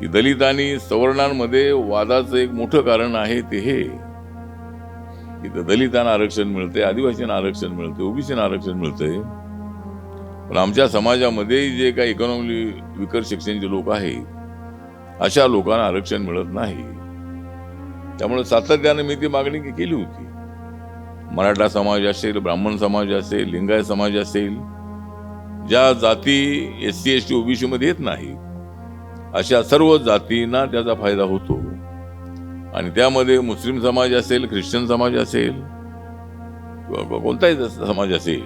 की दलित आणि सवर्णांमध्ये वादाचं एक मोठं कारण आहे ते हे की दलितांना आरक्षण मिळते, आदिवासींना आरक्षण मिळते, ओबीसींना आरक्षण मिळतंय, पण आमच्या समाजामध्ये जे काही इकॉनॉमी विकर सेक्शनचे लोक आहेत अशा लोकांना आरक्षण मिळत नाही. त्यामुळे सातत्याने मी ती मागणी केली होती. मराठा समाज असेल, ब्राह्मण समाज असेल, लिंगायत समाज असेल, ज्या जाती SC ST OBC मध्ये येत नाही अशा सर्व जातींना त्याचा फायदा होतो. आणि त्यामध्ये मुस्लिम समाज असेल, ख्रिश्चन समाज असेल, कोणताही समाज असेल,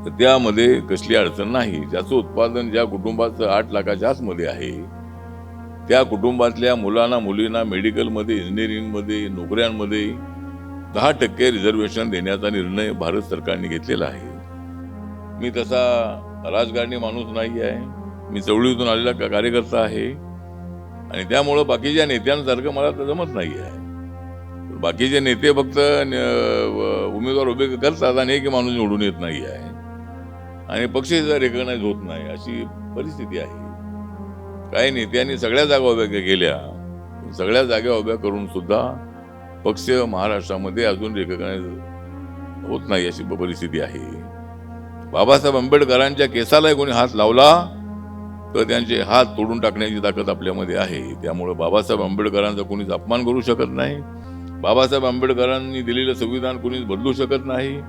तर त्यामध्ये कसली अडचण नाही. ज्याचं उत्पादन ज्या कुटुंबाचं 8 लाखाच्या आतमध्ये आहे त्या कुटुंबातल्या मुलांना मुलींना मेडिकलमध्ये, इंजिनिअरिंगमध्ये, नोकऱ्यांमध्ये 10% रिझर्वेशन देण्याचा निर्णय भारत सरकारने घेतलेला आहे. मी तसा राजकारणी माणूस नाही आहे, मी चळवळीतून आलेला कार्यकर्ता आहे आणि त्यामुळं बाकीच्या नेत्यांसारखं मला तर जमत नाही आहे. बाकीचे नेते फक्त उमेदवार उभे करतात आणि एक माणूस निवडून येत नाही आहे आणि पक्षही रेकग्नाइज होत नाही, अशी परिस्थिती आहे. काही नेत्यांनी सगळ्या जागा उभ्या केल्या, सगळ्या जागा उभ्या करून सुद्धा पक्ष महाराष्ट्रामध्ये अजून रेकग्नाइज होत नाही, अशी परिस्थिती आहे. बाबासाहेब आंबेडकरांच्या केसाला कोणी हात लावला तर त्यांचे हात तोडून टाकण्याची ताकद आपल्यामध्ये आहे. त्यामुळे बाबासाहेब आंबेडकरांचा कोणीच अपमान करू शकत नाही. बाबासाहेब आंबेडकरांनी दिलेलं संविधान कोणीच बदलू शकत नाही.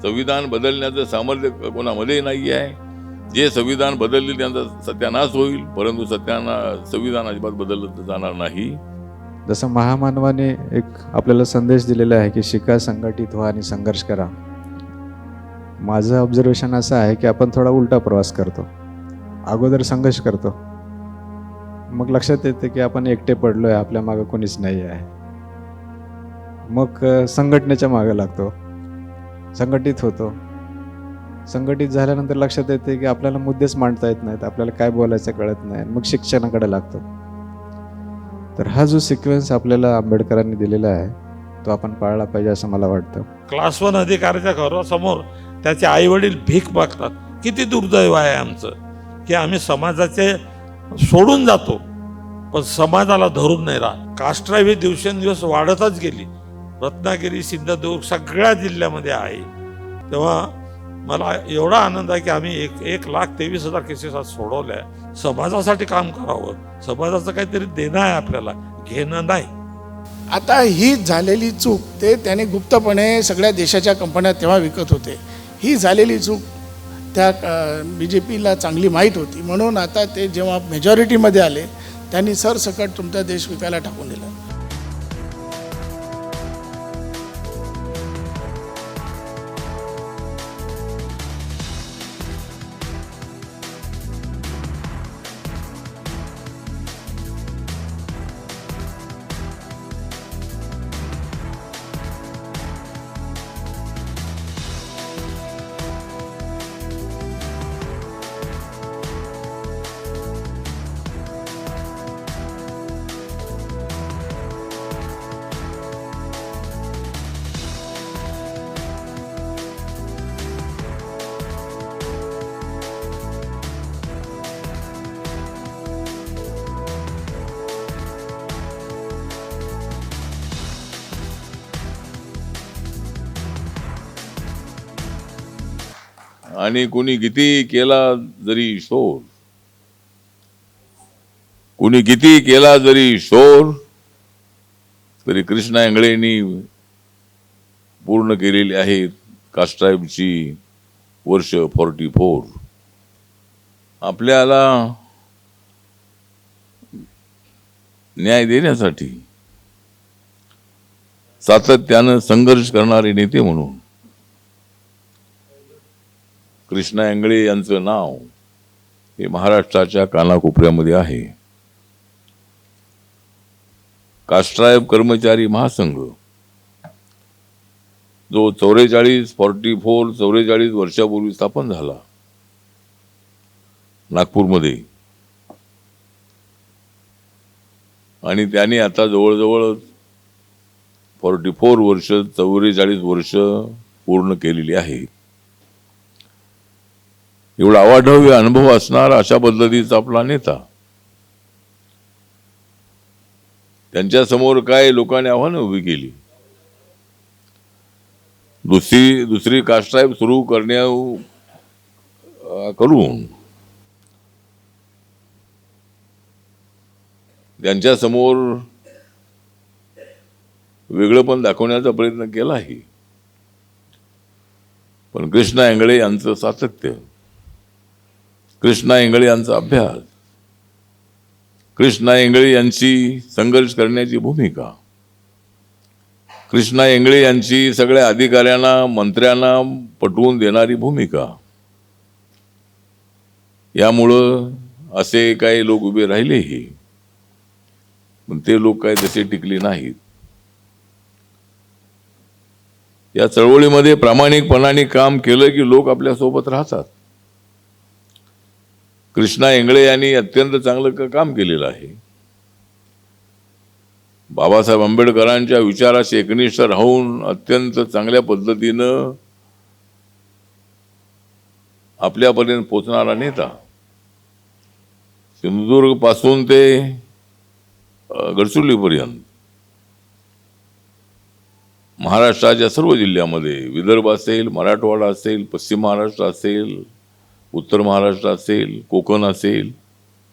संविधान बदलण्याचं सामर्थ्य कोणामध्ये नाही आहे. जे संविधान बदलले त्यांचा सत्यानाश होईल, परंतु संविधान अजिबात बदललं जाणार नाही. जसं महामानवाने एक आपल्याला संदेश दिलेला आहे की शिका, संघटित व्हा आणि संघर्ष करा. माझं ऑब्झर्वेशन असं आहे की आपण थोडा उलटा प्रवास करतो. अगोदर संघर्ष करतो, मग लक्षात येते की आपण एकटे पडलोय, आपल्या मागं कोणीच नाही आहे. मग संघटनेच्या मागे लागतो, संघटित होतो. संघटित झाल्यानंतर लक्षात येते की आपल्याला मुद्देच मांडता येत नाहीत, आपल्याला काय बोलायचं कळत नाही, मग शिक्षणाकडे लागतो. तर हा जो सिक्वेन्स आपल्याला आंबेडकरांनी दिलेला आहे तो आपण पाळला पाहिजे असं मला वाटतं. क्लास 1 अधिकाऱ्याच्या घरासमोर त्याचे आई वडील भीक मागतात. किती दुर्दैव आहे आमचं की आम्ही समाजाचे सोडून जातो पण समाजाला धरून नाही राहत. कास्ट ड्राईव्ह ही दिवसेंदिवस वाढतच गेली. रत्नागिरी, सिंधुदुर्ग सगळ्या जिल्ह्यामध्ये आहे. तेव्हा मला एवढा आनंद आहे की आम्ही 1,23,000 केसेस आज सोडवल्या. समाजासाठी काम करावं, समाजाचं काहीतरी देणं आहे आपल्याला, घेणं नाही. आता ही झालेली चूक ते त्याने गुप्तपणे सगळ्या देशाच्या कंपन्या तेव्हा विकत होते. ही झालेली चूक त्या BJPला चांगली माहीत होती, म्हणून आता ते जेव्हा मेजॉरिटीमध्ये आले त्यांनी सरसकट तुमचा देश विकायला टाकून दिला. आणि कोणी किती केला जरी शोर, कोणी किती केला जरी शोर, तरी कृष्णा इंगळेंनी पूर्ण केलेली आहेत कास्ट ट्राईबची वर्ष 44. आपल्याला न्याय देण्यासाठी सातत्यानं संघर्ष करणारे नेते म्हणून कृष्णा इंगळे यांचं नाव हे महाराष्ट्राच्या कानाकोपऱ्यामध्ये आहे. कास्ट ट्राईब कर्मचारी महासंघ जो 44 वर्षापूर्वी स्थापन झाला नागपूरमध्ये, आणि त्याने आता जवळजवळ 44 वर्ष पूर्ण केलेली आहे. एवढा अवाढव्य अनुभव असणारा अशा पद्धतीचा आपला नेता त्यांच्यासमोर काय लोकांनी आव्हानं उभी केली. दुसरी कास्ट टाईप सुरू करून त्यांच्यासमोर वेगळं पण दाखवण्याचा प्रयत्न केला आहे. पण कृष्णा इंगळे यांचं सातत्य, कृष्णा इंगळे यांचा अभ्यास, कृष्णा इंगळे यांची संघर्ष करण्याची भूमिका, कृष्णा इंगळे यांची सगळ्या अधिकाऱ्यांना मंत्र्यांना पटवून देणारी भूमिका, यामुळं असे काही लोक उभे राहिलेही, पण ते लोक काही तसे टिकले नाहीत. या चळवळीमध्ये प्रामाणिकपणाने काम केलं की लोक आपल्या सोबत राहतात. कृष्णा इंगळे यांनी अत्यंत चांगलं काम केलेलं आहे. बाबासाहेब आंबेडकरांच्या विचाराशी एकनिष्ठ राहून अत्यंत चांगल्या पद्धतीनं आपल्यापर्यंत पोचणारा नेता. सिंधुदुर्ग पासून ते गडचिरोलीपर्यंत महाराष्ट्राच्या सर्व जिल्ह्यामध्ये, विदर्भ असेल, मराठवाडा असेल, पश्चिम महाराष्ट्र असेल, उत्तर महाराष्ट्र असेल, कोकण असेल,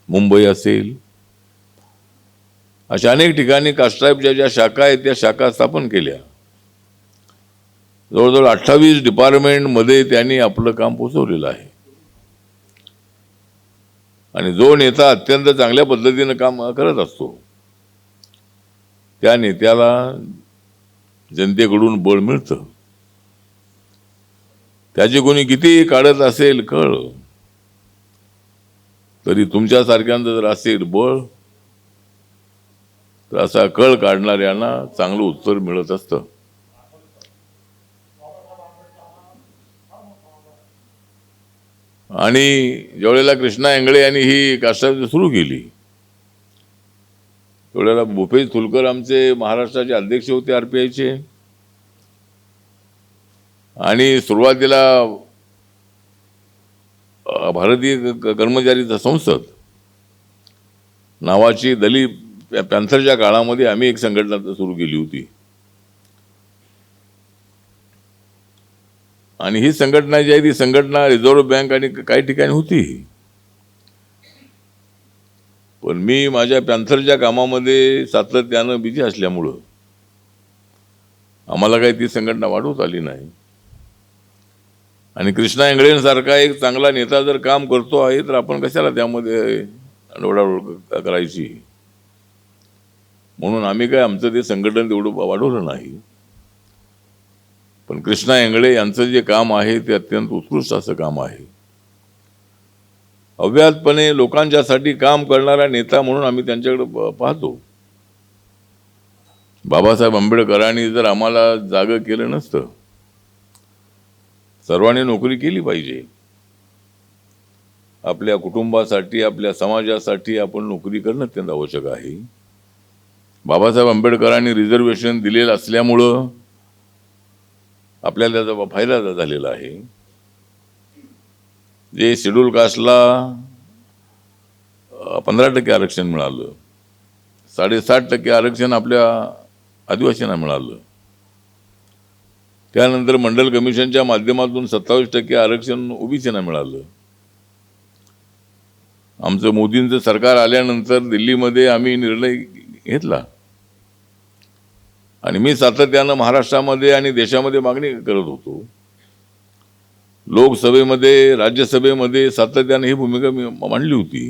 मुंबई असेल, अशा अनेक ठिकाणी कास्ट्राईबच्या ज्या शाखा आहेत त्या शाखा स्थापन केल्या. जवळजवळ 28 डिपार्टमेंटमध्ये त्यांनी आपलं काम पोचवलेलं आहे. आणि जो नेता अत्यंत चांगल्या पद्धतीनं काम करत असतो त्या नेत्याला जनतेकडून बळ मिळतं. त्याची कोणी किती काढत असेल कळ, तरी तुमच्यासारख्यांचं जर असेल बळ, तर असा कळ काढणाऱ्यांना चांगलं उत्तर मिळत असतं. आणि ज्यावेळेला कृष्णा इंगळे यांनी ही कास्ट्राईब सुरू केली त्यावेळेला भूपेश थुलकर आमचे महाराष्ट्राचे अध्यक्ष होते RPIचे. आणि सुरुवातीला भारतीय कर्मचारी संसद नावाची दलित पॅन्थरच्या काळामध्ये आम्ही एक संघटना सुरू केली होती. आणि ही संघटना जी आहे ती संघटना रिझर्व्ह बँक आणि काही ठिकाणी होती. पण मी माझ्या पॅन्थरच्या कामामध्ये सातत्यानं बिझी असल्यामुळं आम्हाला काही ती संघटना वाढवत आली नाही. आणि कृष्णा इंगळेंसारखा एक चांगला नेता जर काम करतो आहे तर आपण कशाला त्यामध्ये ओढाओढ करायची. म्हणून आम्ही काय आमचं ते संघटन तेवढं वाढवलं नाही. पण कृष्णा इंगळे यांचं जे काम आहे ते अत्यंत उत्कृष्ट असं काम आहे. अव्याहतपणे लोकांच्यासाठी काम करणारा नेता म्हणून आम्ही त्यांच्याकडे पाहतो. बाबासाहेब आंबेडकरांनी जर आम्हाला जागं केलं नसतं, सर्वांनी नोकरी केली पाहिजे. आपल्या कुटुंबासाठी, आपल्या समाजासाठी आपण नोकरी करणं अत्यंत आवश्यक आहे. बाबासाहेब आंबेडकरांनी रिझर्वेशन दिलेलं असल्यामुळं आपल्याला त्याचा फायदा झालेला आहे. जे शेड्यूल कास्टला 15% आरक्षण मिळालं, 7.5% आरक्षण आपल्या आदिवासींना मिळालं. त्यानंतर मंडल कमिशनच्या माध्यमातून 27% आरक्षण ओबीसींना मिळालं. आमचं मोदींचं सरकार आल्यानंतर दिल्लीमध्ये आम्ही निर्णय घेतला आणि मी सातत्यानं महाराष्ट्रामध्ये आणि देशामध्ये मागणी करत होतो. लोकसभेमध्ये, राज्यसभेमध्ये सातत्याने ही भूमिका मी मांडली होती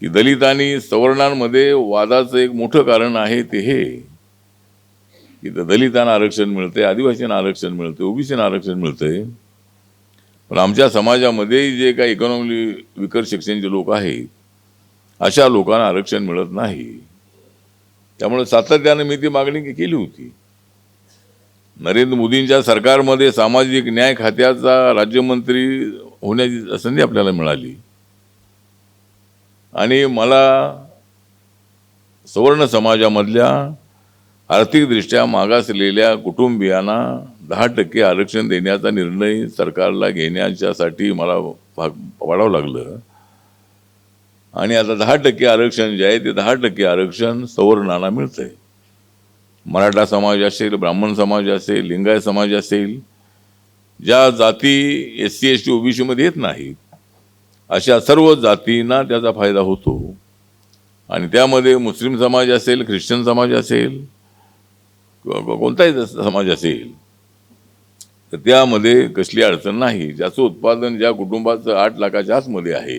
की दलित आणि सवर्णांमध्ये वादाचं एक मोठं कारण आहे ते हे की दलितांना आरक्षण मिळते, आदिवासींना आरक्षण मिळते, ओबीसींना आरक्षण मिळते, पण आमच्या समाजामध्ये जे काही इकॉनॉमी विकर सेक्शनचे लोक आहेत अशा लोकांना आरक्षण मिळत नाही. त्यामुळे सातत्यानं मी ती मागणी केली होती. नरेंद्र मोदींच्या सरकारमध्ये सामाजिक न्याय खात्याचा राज्यमंत्री होण्याची संधी आपल्याला मिळाली आणि मला सवर्ण समाजामधल्या आर्थिकदृष्ट्या मागासलेल्या कुटुंबियांना 10% आरक्षण देण्याचा निर्णय सरकारला घेण्याच्यासाठी मला भाग पाडावं लागलं. आणि आता 10% आरक्षण जे आहे ते 10% आरक्षण सवर्णांना मिळतंय. मराठा समाज असेल, ब्राह्मण समाज असेल, लिंगायत समाज असेल, ज्या जाती SC ST OBC मध्ये येत नाहीत अशा सर्व जातींना त्याचा फायदा होतो. आणि त्यामध्ये मुस्लिम समाज असेल, ख्रिश्चन समाज असेल, कोणताही समाज असेल, तर त्यामध्ये कसली अडचण नाही. ज्याचं उत्पादन ज्या कुटुंबाचं 8 लाखाच्या आतमध्ये आहे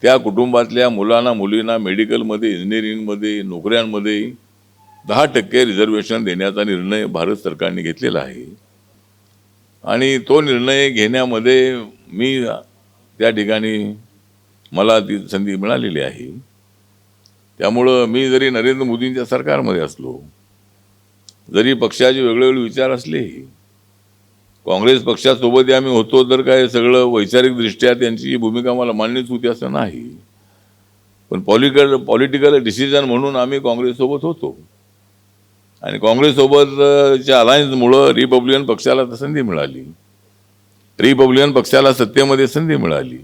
त्या कुटुंबातल्या मुलांना मुलींना मेडिकलमध्ये, इंजिनिअरिंगमध्ये, नोकऱ्यांमध्ये 10% रिझर्वेशन देण्याचा निर्णय भारत सरकारने घेतलेला आहे. आणि तो निर्णय घेण्यामध्ये मी त्या ठिकाणी मला ती संधी मिळालेली आहे. त्यामुळं मी जरी नरेंद्र मोदींच्या सरकारमध्ये असलो, जरी पक्षाचे वेगवेगळे विचार असले, काँग्रेस पक्षासोबत आम्ही होतो तर काय सगळं वैचारिकदृष्ट्या त्यांची भूमिका मला मान्यच होती असं नाही, पण पॉलिटिकल डिसिजन म्हणून आम्ही काँग्रेससोबत होतो. आणि काँग्रेससोबतच्या अलायन्समुळं रिपब्लिकन पक्षाला संधी मिळाली. रिपब्लिकन पक्षाला सत्तेमध्ये संधी मिळाली.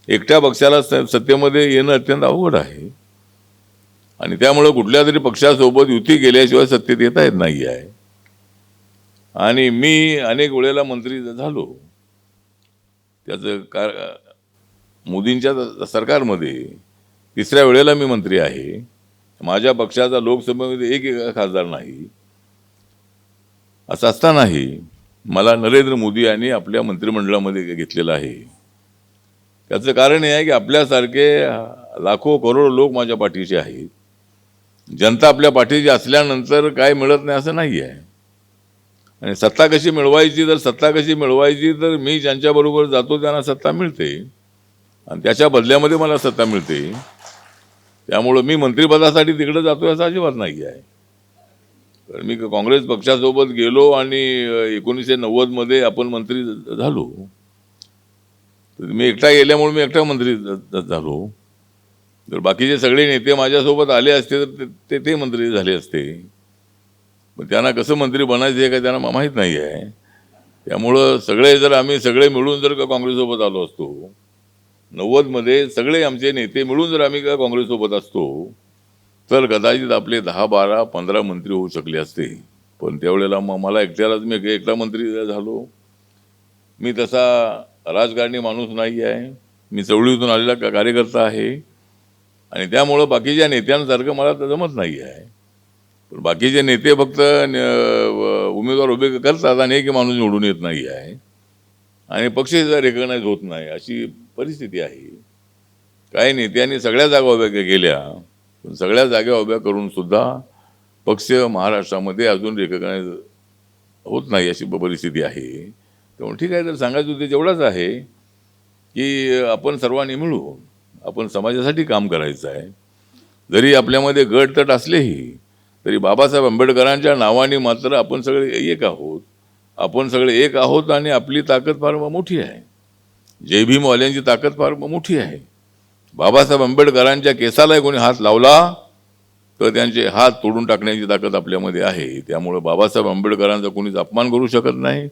एकट्या पक्षाला सत्तेमध्ये येणं अत्यंत अवघड आहे. आणि त्यामुळं कुठल्या तरी पक्षासोबत युती केल्याशिवाय सत्तेत येता येत नाही आहे. आणि मी अनेक वेळेला मंत्री झालो. त्याचं मोदींच्या सरकारमध्ये 3ऱ्या वेळेला मी मंत्री आहे. माझ्या पक्षाचा लोकसभेमध्ये एक खासदार नाही. असं असतानाही मला नरेंद्र मोदी यांनी आपल्या मंत्रिमंडळामध्ये घेतलेलं आहे. त्याचं कारण हे आहे की आपल्यासारखे लाखो करोड लोक माझ्या पाठीचे आहेत. जनता आपल्या पाठीची असल्यानंतर काय मिळत नाही असं नाही आहे. आणि सत्ता कशी मिळवायची, तर मी ज्यांच्याबरोबर जातो त्यांना सत्ता मिळते आणि त्याच्या बदल्यामध्ये मला सत्ता मिळते. त्यामुळं मी मंत्रिपदासाठी तिकडे जातो असं अजिबात नाही आहे. तर मी काँग्रेस पक्षासोबत गेलो आणि 1990 आपण मंत्री झालो. तर मी एकटा गेल्यामुळे मी एकटा मंत्री झालो. जर बाकीचे सगळे नेते माझ्यासोबत आले असते तर ते मंत्री झाले असते. पण त्यांना कसं मंत्री बनायचं हे काय त्यांना माहीत नाही आहे. त्यामुळं आम्ही सगळे मिळून जर का काँग्रेससोबत आलो असतो, 90 सगळे आमचे नेते मिळून जर आम्ही का काँग्रेससोबत असतो, तर कदाचित आपले 10, 12, 15 मंत्री होऊ शकले असते. पण त्यावेळेला मला एकट्यालाच मी एकटा मंत्री झालो. मी तसा राजकारणी माणूस नाही आहे. मी चवळीतून आलेला कार्यकर्ता आहे. आणि त्यामुळं बाकीच्या नेत्यांसारखं मला तर जमत नाही आहे. पण बाकीचे नेते फक्त उमेदवार उभे करतात आणि एक माणूस निवडून येत नाही आहे आणि पक्ष रेकग्नाइज होत नाही, अशी परिस्थिती आहे. काही नेत्यांनी सगळ्या जागा उभ्या केल्या, पण सगळ्या जागा उभ्या करून सुद्धा पक्ष महाराष्ट्रामध्ये अजून रेकग्नाइज होत नाही, अशी परिस्थिती आहे. त्यामुळे ठीक आहे, तर सांगायचं होते जेवढंच आहे की आपण सर्वांनी मिळून आपण समाजासाठी काम करायचं आहे. जरी आपल्यामध्ये गटतट असलेही तरी बाबासाहेब आंबेडकरांच्या नावाने मात्र आपण सगळे एक आहोत. आपण सगळे एक आहोत आणि आपली ताकद फार मोठी आहे. जय भीमवाल्यांची ताकद फार मोठी आहे. बाबासाहेब आंबेडकरांच्या केसाला कोणी हात लावला तर त्यांचे हात तोडून टाकण्याची ताकद आपल्यामध्ये आहे. त्यामुळे बाबासाहेब आंबेडकरांचा कोणीच अपमान करू शकत नाही.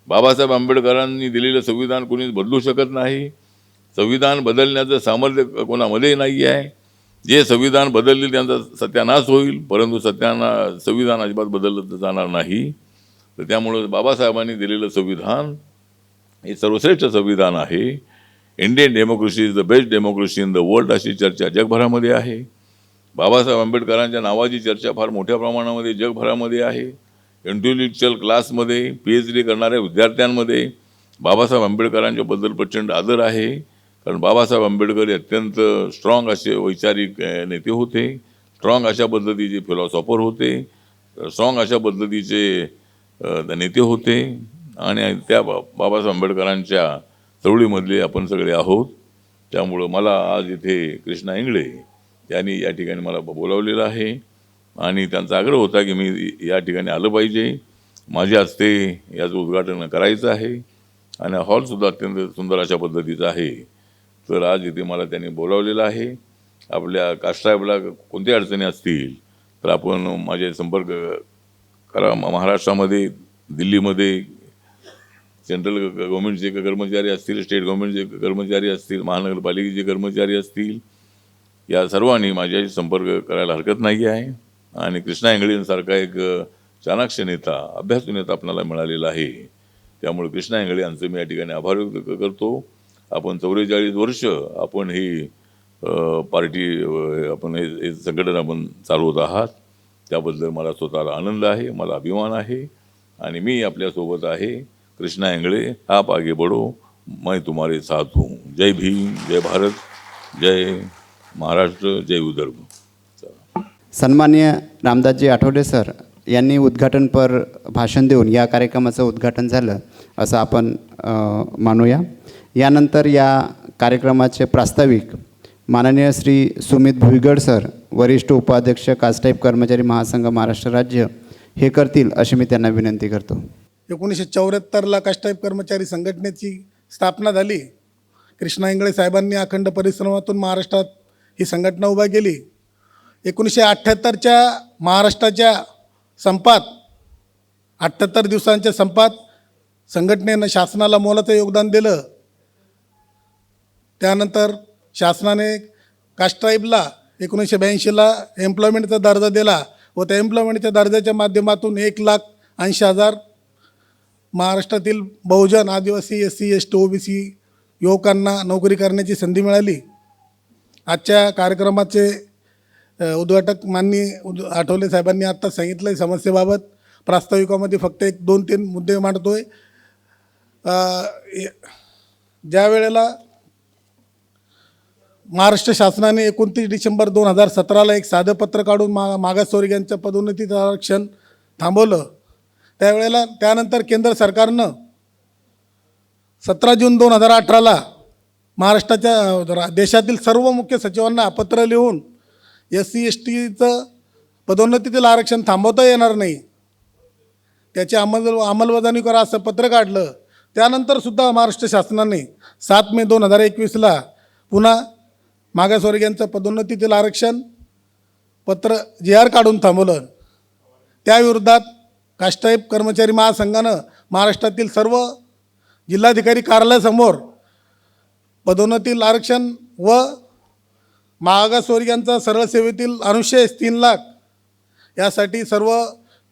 बाबासाहेब आंबेडकरांनी दिलेलं संविधान कोणीच बदलू शकत नाही. संविधान बदलण्याचं सामर्थ्य कोणामध्ये नाही आहे. जे संविधान बदलले त्यांचा सत्यानाश होईल, परंतु संविधान अजिबात बदललं जाणार नाही. तर त्यामुळं बाबासाहेबांनी दिलेलं संविधान हे सर्वश्रेष्ठ संविधान आहे. Indian democracy is the best democracy in the world, अशी चर्चा जगभरामध्ये आहे. बाबासाहेब आंबेडकरांच्या नावाची चर्चा फार मोठ्या प्रमाणामध्ये जगभरामध्ये आहे. इंटेलेक्च्युअल क्लासमध्ये PhD करणाऱ्या विद्यार्थ्यांमध्ये बाबासाहेब आंबेडकरांच्याबद्दल प्रचंड आदर आहे. कारण बाबासाहेब आंबेडकर हे अत्यंत स्ट्रॉंग असे वैचारिक नेते होते. स्ट्रॉंग अशा पद्धतीचे फिलॉसॉफर होते. स्ट्रॉंग अशा पद्धतीचे नेते होते. आणि त्या बाबासाहेब आंबेडकरांच्या चळवळीमधले आपण सगळे आहोत. त्यामुळं मला आज इथे कृष्णा इंगळे यांनी या ठिकाणी मला बोलावलेलं आहे आणि त्यांचा आग्रह होता की मी या ठिकाणी आलं पाहिजे. माझ्या हस्ते याचं उद्घाटन करायचं आहे आणि हॉलसुद्धा अत्यंत सुंदर अशा पद्धतीचा आहे. तर आज इथे मला त्यांनी बोलावलेलं आहे. आपल्या कास्ट्राईबला कोणत्या अडचणी असतील तर आपण माझे संपर्क करा. महाराष्ट्रामध्ये, दिल्लीमध्ये सेंट्रल गव्हर्नमेंटचे कर्मचारी असतील, स्टेट गव्हर्नमेंटचे कर्मचारी असतील, महानगरपालिकेचे कर्मचारी असतील, या सर्वांनी माझ्याशी संपर्क करायला हरकत नाही आहे. आणि कृष्णा इंगळेंसारखा एक चाणाक्ष नेता, अभ्यासू नेता आपल्याला मिळालेला आहे. त्यामुळे कृष्णा इंगळे यांचं मी या ठिकाणी आभार व्यक्त करतो. आपण 44 वर्ष आपण ही पार्टी, आपण हे संघटन आपण चालवत आहात. त्याबद्दल मला स्वतःला आनंद आहे, मला अभिमान आहे. आणि मी आपल्यासोबत आहे. कृष्णा इंगळे, आप आगे बढ़ो, मैं तुम्हारे साथ हूँ. जय भीम, जय भारत, जय महाराष्ट्र, जय विदर्भ. सन्माननीय रामदासजी आठवले सर यांनी उद्घाटनपर भाषण देऊन या कार्यक्रमाचं उद्घाटन झालं असं आपण मानूया. यानंतर या कार्यक्रमाचे प्रास्ताविक माननीय श्री सुमित भुईगड सर, वरिष्ठ उपाध्यक्ष कास्टाईप कर्मचारी महासंघ महाराष्ट्र राज्य हे करतील अशी मी त्यांना विनंती करतो. 1974ला कास्टाईप कर्मचारी संघटनेची स्थापना झाली. कृष्णा इंगळे साहेबांनी अखंड परिश्रमातून महाराष्ट्रात ही संघटना उभा केली. 1978च्या महाराष्ट्राच्या संपात, 78 दिवसांच्या संपात संघटनेनं शासनाला मोलाचं योगदान दिलं. त्यानंतर शासनाने कास्टाईपला 1982ला एम्प्लॉयमेंटचा दर्जा दिला व त्या एम्प्लॉयमेंटच्या दर्जाच्या माध्यमातून 1,80,000 महाराष्ट्रातील बहुजन, आदिवासी, SC, ST, OBC युवकांना नोकरी करण्याची संधी मिळाली. आजच्या कार्यक्रमाचे उद्घाटक माननीय आठवले साहेबांनी आत्ता सांगितलं आहे. समस्येबाबत प्रास्ताविकामध्ये फक्त 1-2-3 मुद्दे मांडतोय. ज्या वेळेला महाराष्ट्र शासनाने 29 डिसेंबर 2017ला एक साधं पत्र काढून मागासवर्गीयांच्या पदोन्नतीचं आरक्षण थांबवलं. त्यावेळेला त्यानंतर केंद्र सरकारनं 17 जून 2018ला महाराष्ट्राच्या देशातील सर्व मुख्य सचिवांना पत्र लिहून SC STचं पदोन्नतीतील आरक्षण थांबवता येणार नाही, त्याची अंमलबजावणी करा असं पत्र काढलं. त्यानंतरसुद्धा महाराष्ट्र शासनाने 7 मे 2021ला पुन्हा मागासवर्गीयांचं पदोन्नतीतील आरक्षण पत्र JR काढून थांबवलं. त्याविरोधात कास्टाईप कर्मचारी महासंघानं महाराष्ट्रातील सर्व जिल्हाधिकारी कार्यालयासमोर पदोन्नतीतील आरक्षण व मागासवर्गीयांचा सरळ सेवेतील अनुशेष 3 लाख यासाठी सर्व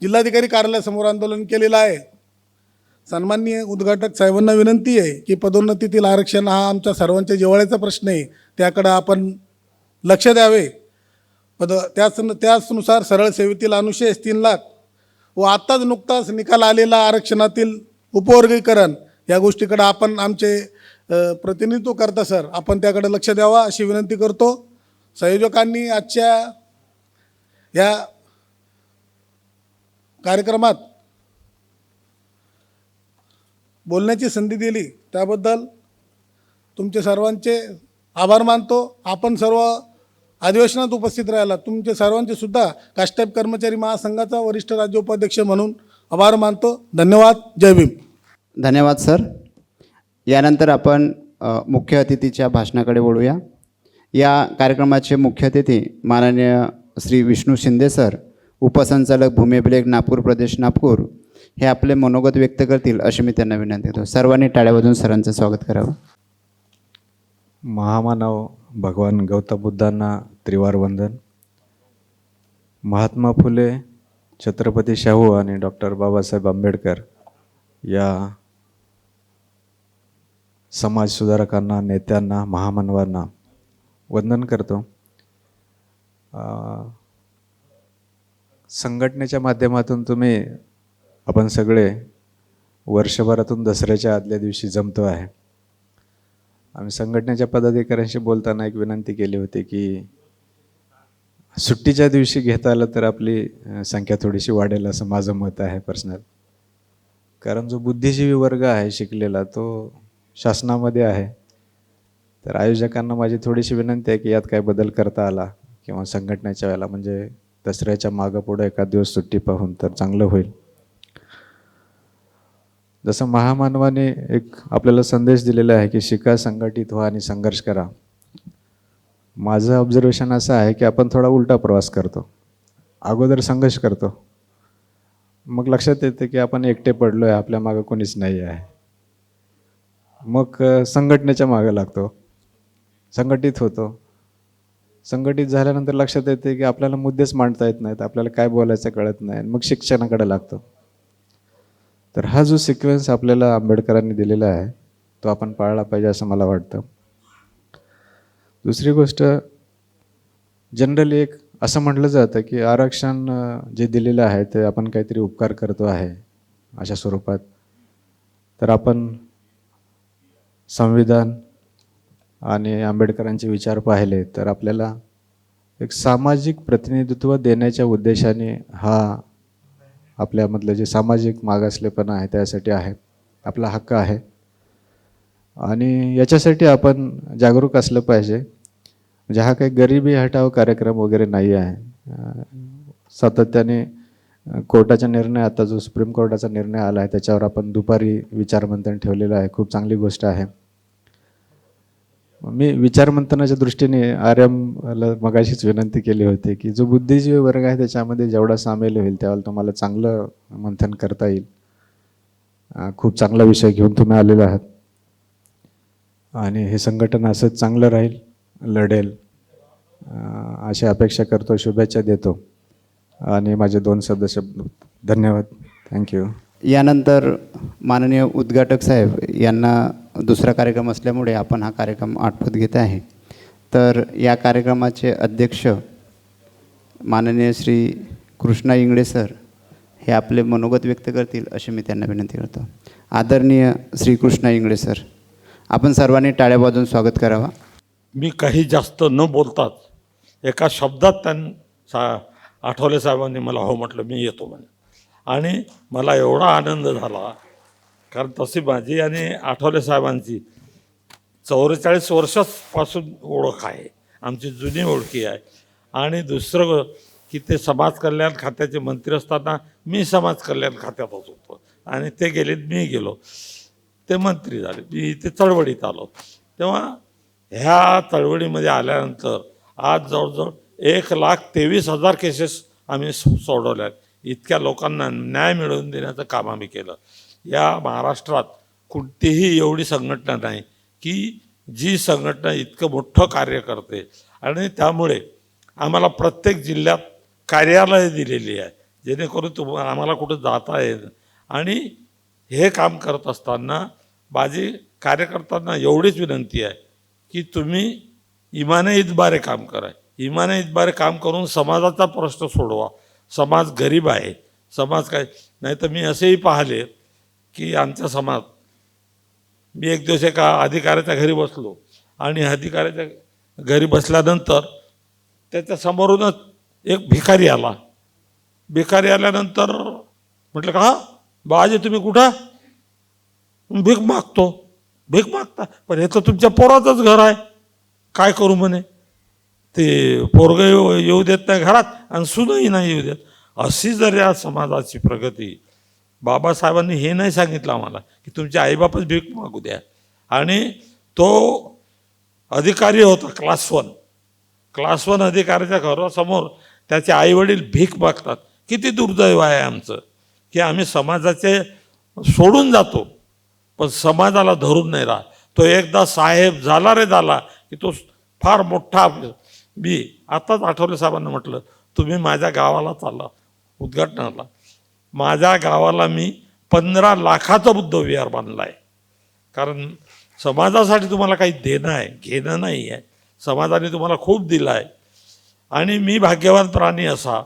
जिल्हाधिकारी कार्यालयासमोर आंदोलन केलेलं आहे. सन्माननीय उद्घाटक साहेबांना विनंती आहे की पदोन्नतीतील आरक्षण हा आमच्या सर्वांच्या जिव्हाळ्याचा प्रश्न आहे, त्याकडं आपण लक्ष द्यावे. त्याचनुसार सरळ सेवेतील अनुशेष 3 लाख व आत्ताच नुकताच निकाल आलेला आरक्षणातील उपवर्गीकरण या गोष्टीकडं आपण आमचे प्रतिनिधित्व करता सर, आपण त्याकडे लक्ष द्यावा अशी विनंती करतो. संयोजकांनी आजच्या या कार्यक्रमात बोलण्याची संधी दिली त्याबद्दल तुमचे सर्वांचे आभार मानतो. आपण सर्व अधिवेशनात उपस्थित राहिला तुमचे सर्वांचे सुद्धा कास्टाईप कर्मचारी महासंघाचा वरिष्ठ राज्य उपाध्यक्ष म्हणून आभार मानतो. धन्यवाद. जय भीम. धन्यवाद सर. यानंतर आपण मुख्य अतिथीच्या भाषणाकडे वळूया. या कार्यक्रमाचे मुख्य अतिथी माननीय श्री विष्णू शिंदे सर, उपसंचालक भूमी अभिलेख नागपूर प्रदेश नागपूर, हे आपले मनोगत व्यक्त करतील अशी मी त्यांना विनंती करतो. सर्वांनी टाळ्या वाजवून सरांचं स्वागत करावं. महामानव भगवान गौतम बुद्धांना त्रिवार वंदन. महात्मा फुले, छत्रपती शाहू आणि डॉक्टर बाबासाहेब आंबेडकर या समाजसुधारकांना, नेत्यांना, महामानवांना वंदन करतो. संघटनेच्या माध्यमातून आपण सगळे वर्षभरातून दसऱ्याच्या आदल्या दिवशी जमतो आहे. आम्ही संघटनेच्या पदाधिकाऱ्यांशी बोलताना एक विनंती केली होती की सुट्टीच्या दिवशी घेता आलं तर आपली संख्या थोडीशी वाढेल असं माझं मत आहे पर्सनल. कारण जो बुद्धिजीवी वर्ग आहे शिकलेला तो शासनामध्ये आहे. तर आयोजकांना माझी थोडीशी विनंती आहे की यात काय बदल करता आला किंवा संघटनेच्या वेळेला म्हणजे दसऱ्याच्या मागं पुढं एखाद दिवस सुट्टी पाहून तर चांगलं होईल. जसं महामानवाने एक आपल्याला संदेश दिलेला आहे की शिका, संघटित व्हा आणि संघर्ष करा. माझं ऑब्झर्वेशन असं आहे की आपण थोडा उलटा प्रवास करतो. अगोदर संघर्ष करतो, मग लक्षात येते की आपण एकटे पडलो आहे, आपल्या मागं कोणीच नाही आहे. मग संघटनेच्या मागे लागतो, संघटित होतो. संघटित झाल्यानंतर लक्षात येते की आपल्याला मुद्देच मांडता येत नाहीत, आपल्याला काय बोलायचं कळत नाही, मग शिक्षणाकडे लागतो. तर हा जो सिक्वेन्स आपल्याला आंबेडकरांनी दिलेला आहे तो आपण पाळला पाहिजे असं मला वाटतं. दुसरी गोष्ट, जनरली एक असं म्हटलं जातं की आरक्षण जे दिलेलं आहे ते आपण काहीतरी उपकार करतो आहे अशा स्वरूपात. तर आपण संविधान आणि आंबेडकरांचे विचार पाहिले तर आपल्याला एक सामाजिक प्रतिनिधित्व देण्याच्या उद्देशाने हा आपल्यामधलं जे सामाजिक मागासलेपणा आहे त्यासाठी आहे, आपला हक्क आहे. आणि याच्यासाठी आपण जागरूक असलं पाहिजे. म्हणजे हा काही गरिबी हटाव कार्यक्रम वगैरे नाही आहे. सातत्याने कोर्टाचा निर्णय, आता जो सुप्रीम कोर्टाचा निर्णय आला आहे त्याच्यावर आपण दुपारी विचारमंथन ठेवलेलं आहे, खूप चांगली गोष्ट आहे. मी विचारमंथनाच्या दृष्टीने आर्यमला मगाशीच विनंती केली होती की जो बुद्धिजीवी वर्ग आहे त्याच्यामध्ये जेवढा सामील होईल त्यावेळेला तुम्हाला चांगलं मंथन करता येईल. खूप चांगला विषय घेऊन तुम्ही आलेले आहात आणि हे संघटन असंच चांगलं राहील, लढेल अशी अपेक्षा करतो, शुभेच्छा देतो आणि माझे 2 शब्द धन्यवाद. थँक्यू. यानंतर माननीय उद्घाटक साहेब यांना दुसरा कार्यक्रम असल्यामुळे आपण हा कार्यक्रम आटोपत घेत आहे. तर या कार्यक्रमाचे अध्यक्ष माननीय श्री कृष्णा इंगळे सर हे आपले मनोगत व्यक्त करतील अशी मी त्यांना विनंती करतो. आदरणीय श्री कृष्णा इंगळे सर, आपण सर्वांनी टाळ्या वाजवून स्वागत करावा. मी काही जास्त न बोलताच एका शब्दात आठवले साहेबांनी मला हो म्हटलं, मी येतो म्हणे. आणि मला एवढा आनंद झाला, कारण तशी माझी आणि आठवले साहेबांची 44 वर्षापासून ओळख आहे, आमची जुनी ओळखी आहे. आणि दुसरं की ते समाज कल्याण खात्याचे मंत्री असताना मी समाज कल्याण खात्यातच होतो आणि ते गेले, मी गेलो, ते मंत्री झाले, मी इथे चळवळीत आलो. तेव्हा ह्या चळवळीमध्ये आल्यानंतर आज जवळजवळ 1,23,000 केसेस आम्ही सोडवल्या. इतक्या लोकांना न्याय मिळवून देण्याचं काम आम्ही केलं. या महाराष्ट्रात कुठलीही एवढी संघटना नाही की जी संघटना इतकं मोठं कार्य करते. आणि त्यामुळे आम्हाला प्रत्येक जिल्ह्यात कार्यालय दिलेली आहे जेणेकरून आम्हाला कुठं जाता येईल. आणि हे काम करत असताना माझी कार्यकर्त्यांना एवढीच विनंती आहे की तुम्ही इमाने इतबारे काम करा. इमाने इतबारे काम करून समाजाचा प्रश्न सोडवा. समाज गरीब आहे, समाज काय नाही. तर मी असेही पाहिले की आमचा समाज, मी एक दिवस एका अधिकाऱ्याच्या घरी बसलो आणि अधिकाऱ्याच्या घरी बसल्यानंतर त्याच्या समोरूनच एक भिकारी आला. भिकारी आल्यानंतर म्हटलं का बाजी तुम्ही कुठं? भीक मागतो. भीक मागता? पण हे तर तुमच्या पोराचंच घर आहे, काय करू म्हणे. ते पोरगं येऊ देत नाही घरात आणि सूनही नाही येऊ देत. अशी जर या समाजाची प्रगती, बाबासाहेबांनी हे नाही सांगितलं आम्हाला की तुमचे आईबापच भीक मागू द्या. आणि तो अधिकारी होता क्लास 1 अधिकाऱ्याच्या घरासमोर त्याचे आईवडील भीक मागतात. किती दुर्दैव आहे आमचं की आम्ही समाजाचे सोडून जातो पण समाजाला धरून नाही राहत. तो एकदा साहेब झाला रे झाला की तो फार मोठा. मी आताच आठवले साहेबांना म्हटलं तुम्ही माझ्या गावाला चालला उद्घाटनाला. माझ्या गावाला मी 15 लाखाचा बुद्ध विहार बांधला आहे. कारण समाजासाठी तुम्हाला काही देणं आहे, घेणं नाही आहे. समाजाने तुम्हाला खूप दिलं आहे. आणि मी भाग्यवान प्राणी असा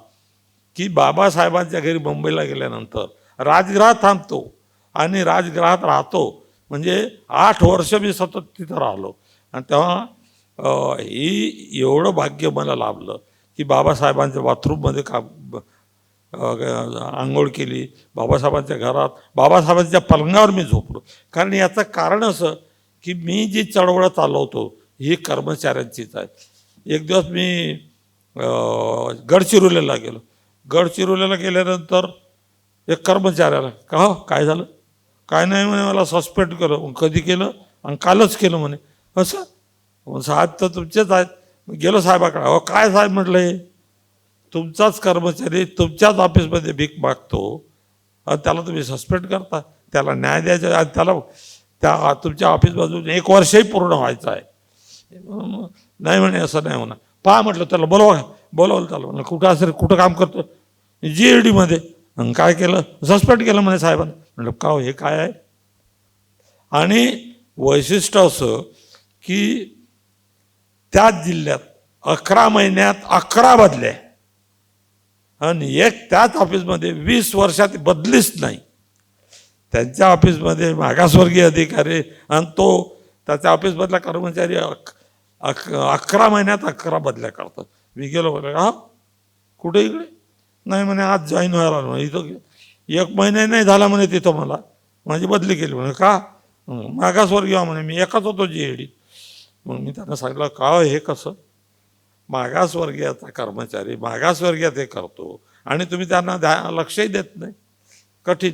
की बाबासाहेबांच्या घरी मुंबईला गेल्यानंतर राजगृहात थांबतो आणि राजगृहात राहतो. म्हणजे 8 वर्ष मी सतत तिथं राहिलो. आणि तेव्हा ही एवढं भाग्य मला लाभलं की बाबासाहेबांच्या बाथरूममध्ये आंघोळ केली, बाबासाहेबांच्या घरात, बाबासाहेबांच्या पलंगावर मी झोपलो. कारण याचं कारण असं की मी जी चळवळ चालवतो ही कर्मचाऱ्यांचीच आहे. एक दिवस मी गडचिरोलीला गेलो. गडचिरोलीला गेल्यानंतर एक कर्मचाऱ्याला का हो काय झालं? काय नाही म्हणे, मला सस्पेंड केलं. कधी केलं? आणि कालच केलं म्हणे. असं साहेब तर तुमचेच आहेत. गेलो साहेबाकडे. अहो काय साहेब म्हटलं, हे तुमचाच कर्मचारी तुमच्याच ऑफिसमध्ये भीक मागतो आणि त्याला तुम्ही सस्पेंड करता, त्याला न्याय द्यायचा. आणि त्याला त्या तुमच्या ऑफिस बाजूने 1 वर्षही पूर्ण व्हायचं आहे. नाही म्हणे असं नाही होणार. पहा म्हटलं त्याला बोलवलं त्याला. म्हणलं कुठं असेल, कुठं काम करतो? GLD मध्ये. आणि काय केलं? सस्पेंड केलं म्हणे साहेबांनी. म्हटलं का हो, हे काय आहे? आणि वैशिष्ट्य असं की त्याच जिल्ह्यात 11 महिन्यात 11 बदल्या आणि एक त्याच ऑफिसमध्ये 20 वर्षात बदलीच नाही. त्यांच्या ऑफिसमध्ये मागासवर्गीय अधिकारी आणि तो त्याच्या ऑफिसमधला कर्मचारी 11 महिन्यात 11 बदल्या करतात. मी गेलो म्हणे हा कुठे इकडे? नाही म्हणे आज जॉईन व्हायला आलो म्हणे. इथं 1 महिना नाही झाला म्हणे तिथं मला माझी बदली केली म्हणे. का? मागासवर्गीय म्हणे. मी एकच होतो GLD. मग मी त्यांना सांगितलं का हे कसं? मागासवर्गीयाचा कर्मचारी मागासवर्गीयात हे करतो आणि तुम्ही त्यांना लक्षही देत नाही. कठीण.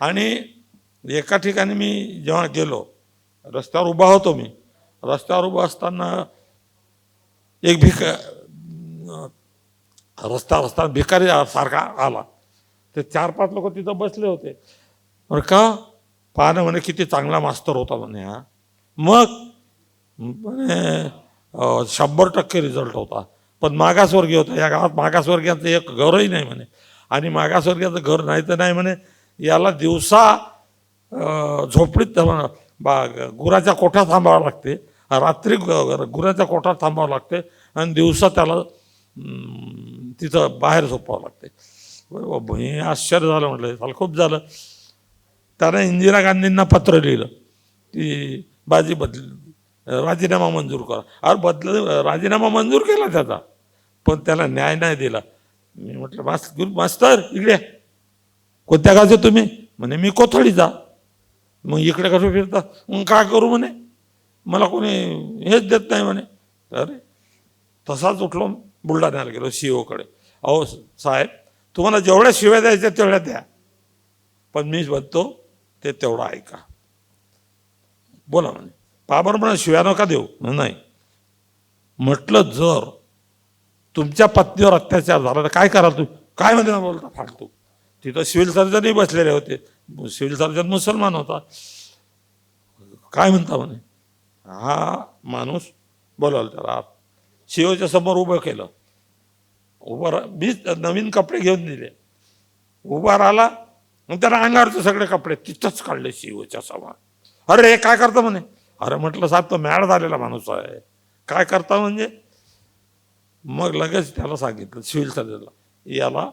आणि एका ठिकाणी मी जेव्हा गेलो, रस्त्यावर उभा होतो मी. रस्त्यावर उभा असताना एक रस्ता भिकारी सारखा आला. ते 4-5 लोक तिथं बसले होते. बरं का? पाहणं म्हणे किती चांगला मास्तर होता म्हणे हा. मग म्हणे 100% रिझल्ट होता. पण मागासवर्गीय होता. या गावात मागासवर्गीयांचं एक घरही नाही म्हणे. आणि मागासवर्गीयाचं घर नाही तर नाही म्हणे. याला दिवसा झोपडीत गुराच्या कोठ्यात थांबावं लागते, रात्री गुराच्या कोठ्यात थांबावं लागते आणि दिवसा त्याला तिथं बाहेर झोपावं लागते. बरोबर. हे आश्चर्य झालं. म्हटलं त्याला खूप झालं. त्यानं इंदिरा गांधींना पत्र लिहिलं की राजीनामा मंजूर करा. अरे राजीनामा मंजूर केला त्याचा, पण त्याला न्याय नाही दिला. मी म्हटलं मास्तर इकडे कोणत्या गावचे तुम्ही? म्हणे मी कोथळीचा. मग इकडे कसं फिरता? मग काय करू म्हणे, मला कोणी हेच देत नाही म्हणे. अरे तसाच उठलो, बुलढाण्याला गेलो CO कडे. अहो साहेब, तुम्हाला जेवढ्या शिव्या द्यायच्या तेवढ्या द्या, पण मी म्हणतो ते तेवढं ऐका. बोला म्हणे. बाबर म्हणा शिव्या नका देऊ. नाही म्हटलं जर तुमच्या पत्नीवर अत्याचार झाला तर काय कराल तुम्ही? काय म्हणते ना बोलता फालतू. तिथं सिव्हिल सर्जनही बसलेले होते. सिव्हिल सर्जन मुसलमान होता. काय म्हणता म्हणे. हा माणूस बोलावलं त्याला COच्या समोर उभं केलं. मी नवीन कपडे घेऊन दिले. उभा राहिला. मग त्याला अंगावरचे सगळे कपडे तिथंच काढले COच्या समोर. अरे काय करता म्हणे. अरे म्हटलं साहेब तो मॅड झालेला माणूस आहे. काय करता म्हणजे? मग लगेच त्याला सांगितलं सिव्हिल सर्जनला, याला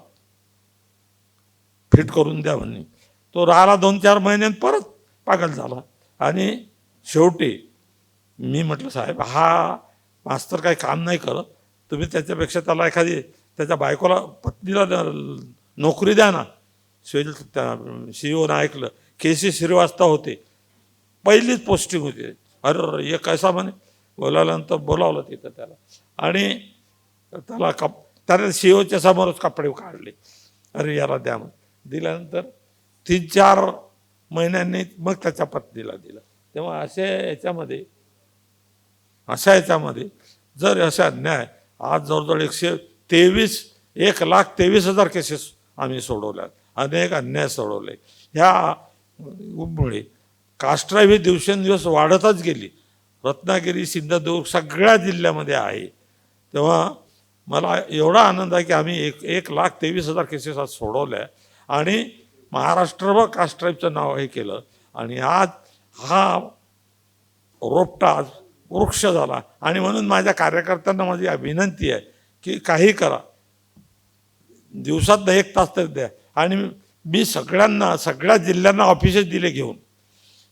फिट करून द्या म्हणे. तो राहिला 2-4 महिन्यात परत पागल झाला. आणि शेवटी मी म्हटलं साहेब हा मास्तर काही काम नाही करत, तुम्ही त्याच्यापेक्षा त्याला एखादी त्याच्या बायकोला पत्नीला नोकरी द्या ना. COनं ऐकलं. KC श्रीवास्तव होते. पहिलीच पोस्टिंग होती. अरे हे कैसा म्हणे. बोलावल्यानंतर बोलावलं तिथं त्याला आणि त्याला त्याने COच्या समोरच कपडे काढले. अरे याला द्या मग. दिल्यानंतर 3-4 महिन्यांनी मग त्याच्या पत्नीला दिलं. तेव्हा अशा याच्यामध्ये जर अशा अन्याय आज जवळजवळ 1,23,000 केसेस आम्ही सोडवल्यात. अनेक अन्याय सोडवले. ह्यामुळे कास्ट ड्राईव्ह ही दिवसेंदिवस वाढतच गेली. रत्नागिरी, सिंधुदुर्ग सगळ्या जिल्ह्यामध्ये आहे. तेव्हा मला एवढा आनंद आहे की आम्ही 1,23,000 केसेस आज सोडवल्या आणि महाराष्ट्रभर कास्ट ड्राईव्हचं नाव हे केलं. आणि आज हा रोपटा आज वृक्ष झाला. आणि म्हणून माझ्या कार्यकर्त्यांना माझी विनंती आहे की काही करा, दिवसात 1 तास तरी द्या. आणि मी सगळ्या जिल्ह्यांना ऑफिसेस दिले घेऊन.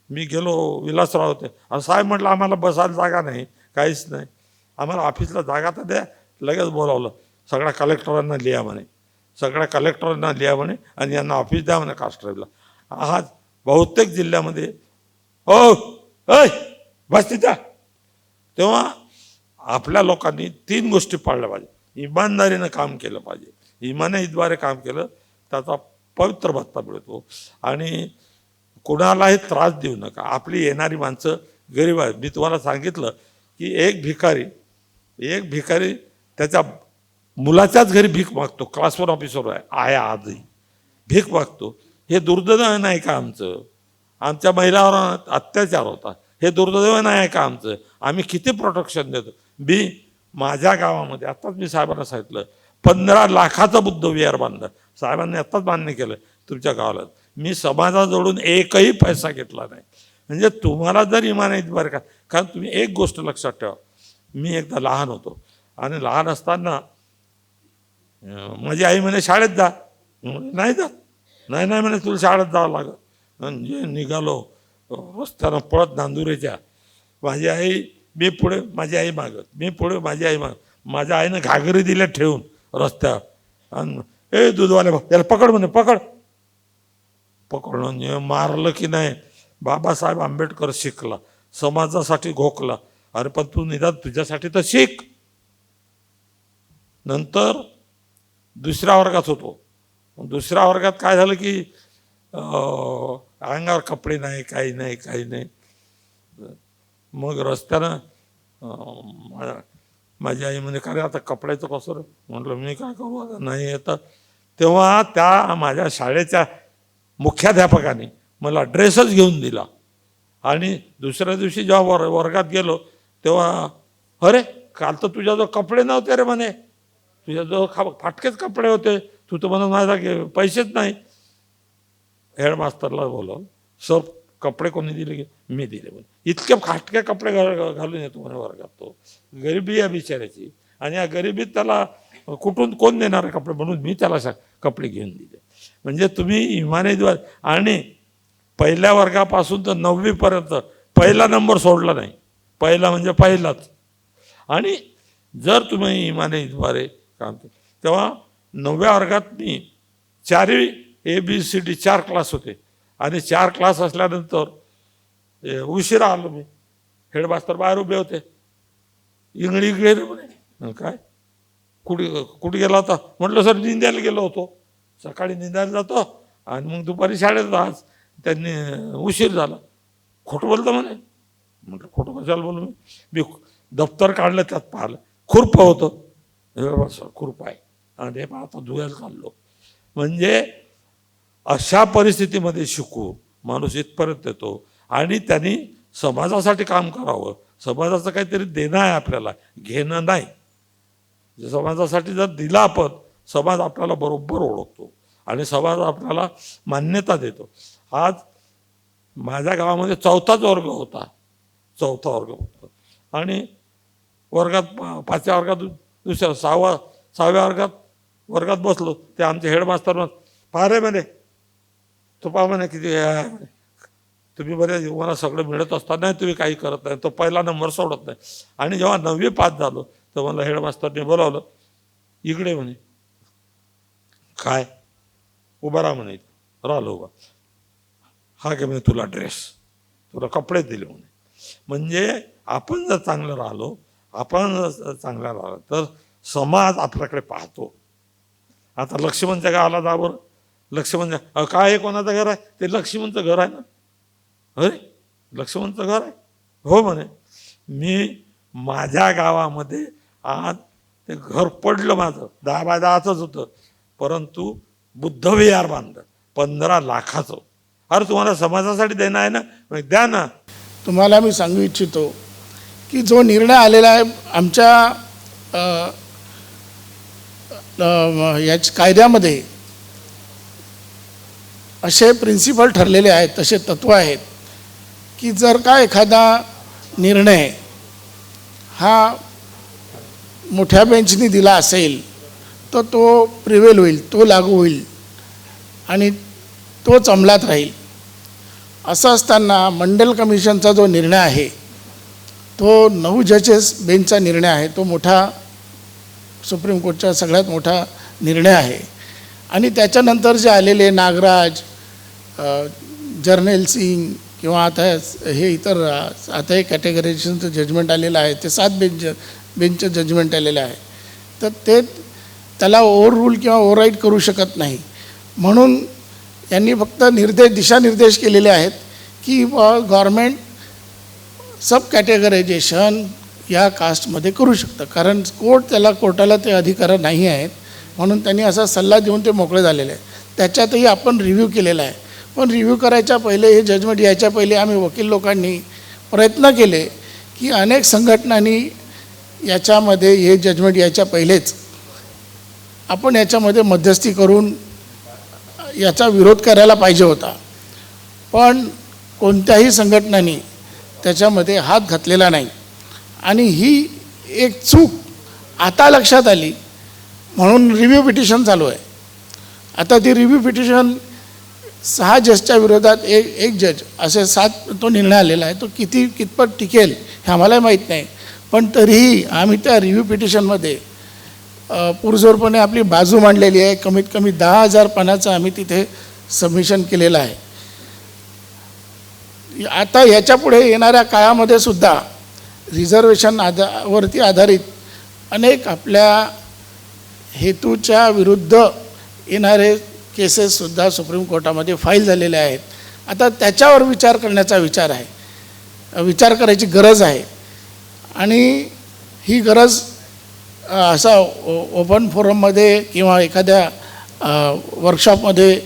मी गेलो, विलासराव होते. साहेब म्हटलं आम्हाला बसायला जागा नाही, काहीच नाही, आम्हाला ऑफिसला जागा तर द्या. लगेच बोलावलं. सगळ्या कलेक्टरांना लिहा म्हणे आणि यांना ऑफिस द्या म्हणे कास्ट ड्राईव्हला. आज बहुतेक जिल्ह्यामध्ये बस तिथं. तेव्हा आपल्या लोकांनी 3 गोष्टी पाळल्या पाहिजे. इमानदारीनं काम केलं पाहिजे. इमानदारीद्वारे काम केलं त्याचा पवित्र भत्ता मिळतो. आणि कोणालाही त्रास देऊ नका. आपली येणारी माणसं गरीब आहेत. मी तुम्हाला सांगितलं की एक भिकारी त्याच्या मुलाच्याच घरी भीक मागतो. क्लास 1 ऑफिसर आहे आजही भीक मागतो. हे दुर्दैव नाही का आमचं? आमच्या महिलावर अत्याचार होता. हे दुर्दैव नाही आहे का आमचं? आम्ही किती प्रोटेक्शन देतो. माझ्या गावामध्ये आत्ताच मी साहेबांना सांगितलं 15 लाखाचं बुद्ध विहार बांधलं. साहेबांनी आत्ताच मान्य केलं तुमच्या गावाला. मी समाजाजवळून एकही पैसा घेतला नाही. म्हणजे तुम्हाला जर इमान आहे बरं का, कारण तुम्ही एक गोष्ट लक्षात ठेवा. मी एकदा लहान होतो आणि लहान असताना माझी आई म्हणे शाळेत जा. नाही जात. नाही म्हणे तुला शाळेत जावं लागत. म्हणजे निघालो रस्त्यानं पळत नांदुरेच्या. माझी आई मी पुढे, माझी आई मागत, मी पुढे, माझी आई मागत. माझ्या आईनं घागरी दिल्या ठेवून रस्त्यावर आणि ए दूधवाले याला पकड म्हणे, पकडून म्हणजे मारलं की नाही. बाबासाहेब आंबेडकर शिकला, समाजासाठी घोकला. अरे पण तू निदान तुझ्यासाठी तर शिक. नंतर दुसऱ्या वर्गात होतो. दुसऱ्या वर्गात काय झालं की अंगावर कपडे नाही, काही नाही. मग रस्त्यानं माझी आई म्हणे का रे आता कपड्याचं कसं रे? म्हटलं मी काय करू आता, नाही येतं. तेव्हा त्या माझ्या शाळेच्या मुख्याध्यापकाने मला ड्रेसच घेऊन दिला. आणि दुसऱ्या दिवशी जेव्हा वर्गात गेलो तेव्हा अरे काल तर तुझ्याजवळ कपडे नव्हते रे म्हणे, तुझ्याजवळ फाटकेच कपडे होते, तू तर म्हणून माझा पैसेच नाही. हेडमास्टरला बोलव, सर कपडे कोणी दिले? मी दिले म्हणे. इतके फाटके कपडे घालून येतो म्हणे वर्गात. तो गरिबी आहे बिचाऱ्याची, आणि या गरिबीत त्याला कुठून कोण देणार कपडे, म्हणून मी त्याला कपडे घेऊन दिले. म्हणजे तुम्ही इमानदार. आणि पहिल्या वर्गापासून तर 9वी पर्यंत पहिला नंबर सोडला नाही. पहिला म्हणजे पहिलाच. आणि जर तुम्ही इमानदारीद्वारे काम केलं तेव्हा 9व्या वर्गात मी 4 ABCD 4 क्लास होते. आणि 4 क्लास असल्यानंतर उशिरा आलो मी. हेडमास्तर बाहेर उभे होते. इंगळी इकडे म्हणे. काय कुठे गेला होता? म्हटलं सर निंद्याला गेलो होतो. सकाळी निंदायला जातो आणि मग दुपारी शाळेत आज त्यांनी उशीर झाला. खोटं बोलतो म्हणे. म्हटलं खोटं कशाला बोलू? मी दप्तर काढलं, त्यात पाहिलं खुरपं होतं. खुरप आहे आणि हे आता धुयाला चाललो. म्हणजे अशा परिस्थितीमध्ये शिकून माणूस इथपर्यंत येतो. आणि त्यांनी समाजासाठी काम करावं. समाजाचं काहीतरी देणं आहे आपल्याला, घेणं नाही. समाजासाठी जर दिला आपण, समाज आपल्याला बरोबर ओळखतो आणि समाज आपल्याला मान्यता देतो. आज माझ्या गावामध्ये 4थाच वर्ग होता. 4था वर्ग होता. आणि वर्गात 5व्या वर्गात दुसऱ्या 6व्या वर्गात बसलो. ते आमचे हेडमास्टर पारे म्हणे, तो पहा म्हणे किती आहे म्हणे. तुम्ही बरे मला सगळं मिळत असताना तुम्ही काही करत नाही. तो पहिला नंबर सोडत नाही. आणि जेव्हा 9वी पास झालो तर मला हेडमास्टरने बोलावलं. इकडे म्हणे. काय? उभा राहा म्हणे. राहिलो उभा. हा घे म्हणे तुला ड्रेस, तुला कपडे दिले म्हणे. म्हणजे आपण जर चांगलं राहिलो, आपण चांगला राहिलो तर समाज आपल्याकडे पाहतो. आता लक्ष्मणच्या गावाला जा बरं. लक्ष्मणच्या काय आहे, कोणाचं घर आहे? ते लक्ष्मणचं घर आहे ना. अरे लक्ष्मणचं घर आहे? हो म्हणे. मी माझ्या गावामध्ये आज ते घर पडलं माझं 10 बाय 10च होतं, परंतु बुद्ध विहार बांधलं 15 लाखाचं. अरे तुम्हाला समाजासाठी देणं आहे ना, द्या ना. तुम्हाला मी सांगू इच्छितो की जो निर्णय आलेला आहे आमच्या याच कायद्यामध्ये, असे प्रिन्सिपल ठरलेले आहेत, तसे तत्त्व आहेत की जर का एखादा निर्णय हा मोठ्या बेंचनी दिला असेल तर तो प्रिवेल होईल, तो लागू होईल आणि तोच अंमलात राहील. असं असताना मंडल कमिशनचा जो निर्णय आहे तो 9 जजेस बेंचचा निर्णय आहे. तो मोठा सुप्रीम कोर्टचा सगळ्यात मोठा निर्णय आहे. आणि त्याच्यानंतर जे आलेले नागराज, जर्नेल सिंग किंवा आता हे इतर आता हे कॅटेगरायझेशनचं जजमेंट आलेलं आहे, ते 7 बेंचचं जजमेंट आलेलं आहे. तर ते त्याला ओव्हर रूल किंवा ओव्हरराईड करू शकत नाही. म्हणून यांनी फक्त दिशानिर्देश केलेले आहेत की गव्हर्मेंट सब कॅटेगरायझेशन या कास्टमध्ये करू शकतं. कारण कोर्टाला ते अधिकार नाही आहेत. म्हणून त्यांनी असा सल्ला देऊन ते मोकळे झालेले आहेत. त्याच्यातही आपण रिव्ह्यू केलेला आहे. पण रिव्ह्यू करायच्या पहिले, हे जजमेंट यायच्या पहिले आम्ही वकील लोकांनी प्रयत्न केले की अनेक संघटनांनी याच्यामध्ये हे जजमेंट यायच्या पहिलेच आपण याच्यामध्ये मध्यस्थी करून याचा विरोध करायला पाहिजे होता, पण कोणत्याही संघटनांनी त्याच्यामध्ये हात घातलेला नाही. आणि ही एक चूक आता लक्षात आली म्हणून रिव्ह्यू पिटिशन चालू आहे. आता ती रिव्ह्यू पिटिशन 6 जजच्या विरोधात एक जज असे 7 तो निर्णय आलेला आहे. तो कितपत टिकेल हे आम्हालाही माहीत नाही, पण तरीही आम्ही त्या रिव्ह्यू पिटिशनमध्ये पुरजोरपणे आपली बाजू मांडलेली आहे. कमीत कमी 10,000 पानाचं आम्ही तिथे सबमिशन केलेलं आहे. आता याच्यापुढे येणाऱ्या काळामध्ये सुद्धा रिझर्वेशन वरती आधारित अनेक आपल्या हेतूच्या विरुद्ध येणारे केसेससुद्धा सुप्रीम कोर्टामध्ये फाईल झालेले आहेत. आता त्याच्यावर विचार करण्याचा विचार करायची गरज आहे. आणि ही गरज असा ओपन फोरममध्ये किंवा एखाद्या वर्कशॉपमध्ये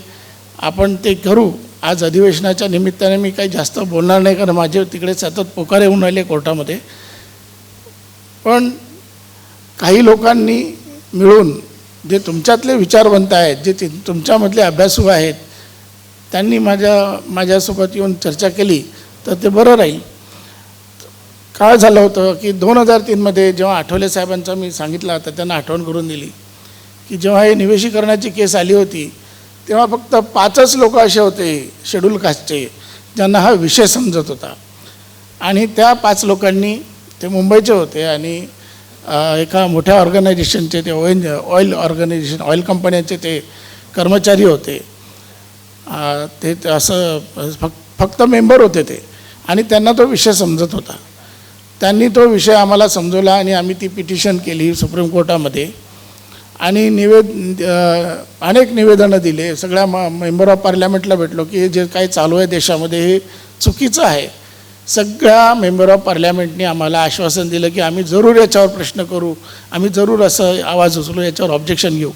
आपण ते करू. आज अधिवेशनाच्या निमित्ताने मी काही जास्त बोलणार नाही, कारण माझे तिकडे सतत पोकारे होऊन राहिले कोर्टामध्ये. पण काही लोकांनी मिळून जे तुमच्यातले विचारवंत आहेत, जे तुमच्यामधले अभ्यासू आहेत, त्यांनी माझ्यासोबत येऊन चर्चा केली तर ते बरं राहील. काय झालं होतं की 2003मध्ये जेव्हा आठवले साहेबांचा मी सांगितलं होतं, त्यांना आठवण करून दिली की जेव्हा हे निवेशीकरणाची केस आली होती तेव्हा फक्त 5च लोक असे होते शेड्यूल कास्टचे ज्यांना हा विषय समजत होता. आणि त्या 5 लोकांनी, ते मुंबईचे होते आणि एका मोठ्या ऑर्गनायझेशनचे, ते ऑइल कंपन्यांचे ते कर्मचारी होते. ते असं फक्त मेंबर होते ते, आणि त्यांना तो विषय समजत होता. त्यांनी तो विषय आम्हाला समजवला आणि आम्ही ती पिटिशन केली सुप्रीम कोर्टामध्ये. आणि अनेक निवेदनं दिले. सगळ्या मेंबर ऑफ पार्लमेंटला भेटलो की हे जे काही चालू आहे देशामध्ये हे चुकीचं आहे. सगळ्या मेंबर ऑफ पार्लमेंटने आम्हाला आश्वासन दिलं की आम्ही जरूर याच्यावर प्रश्न करू, आम्ही जरूर असं आवाज उचलू, याच्यावर ऑब्जेक्शन घेऊ.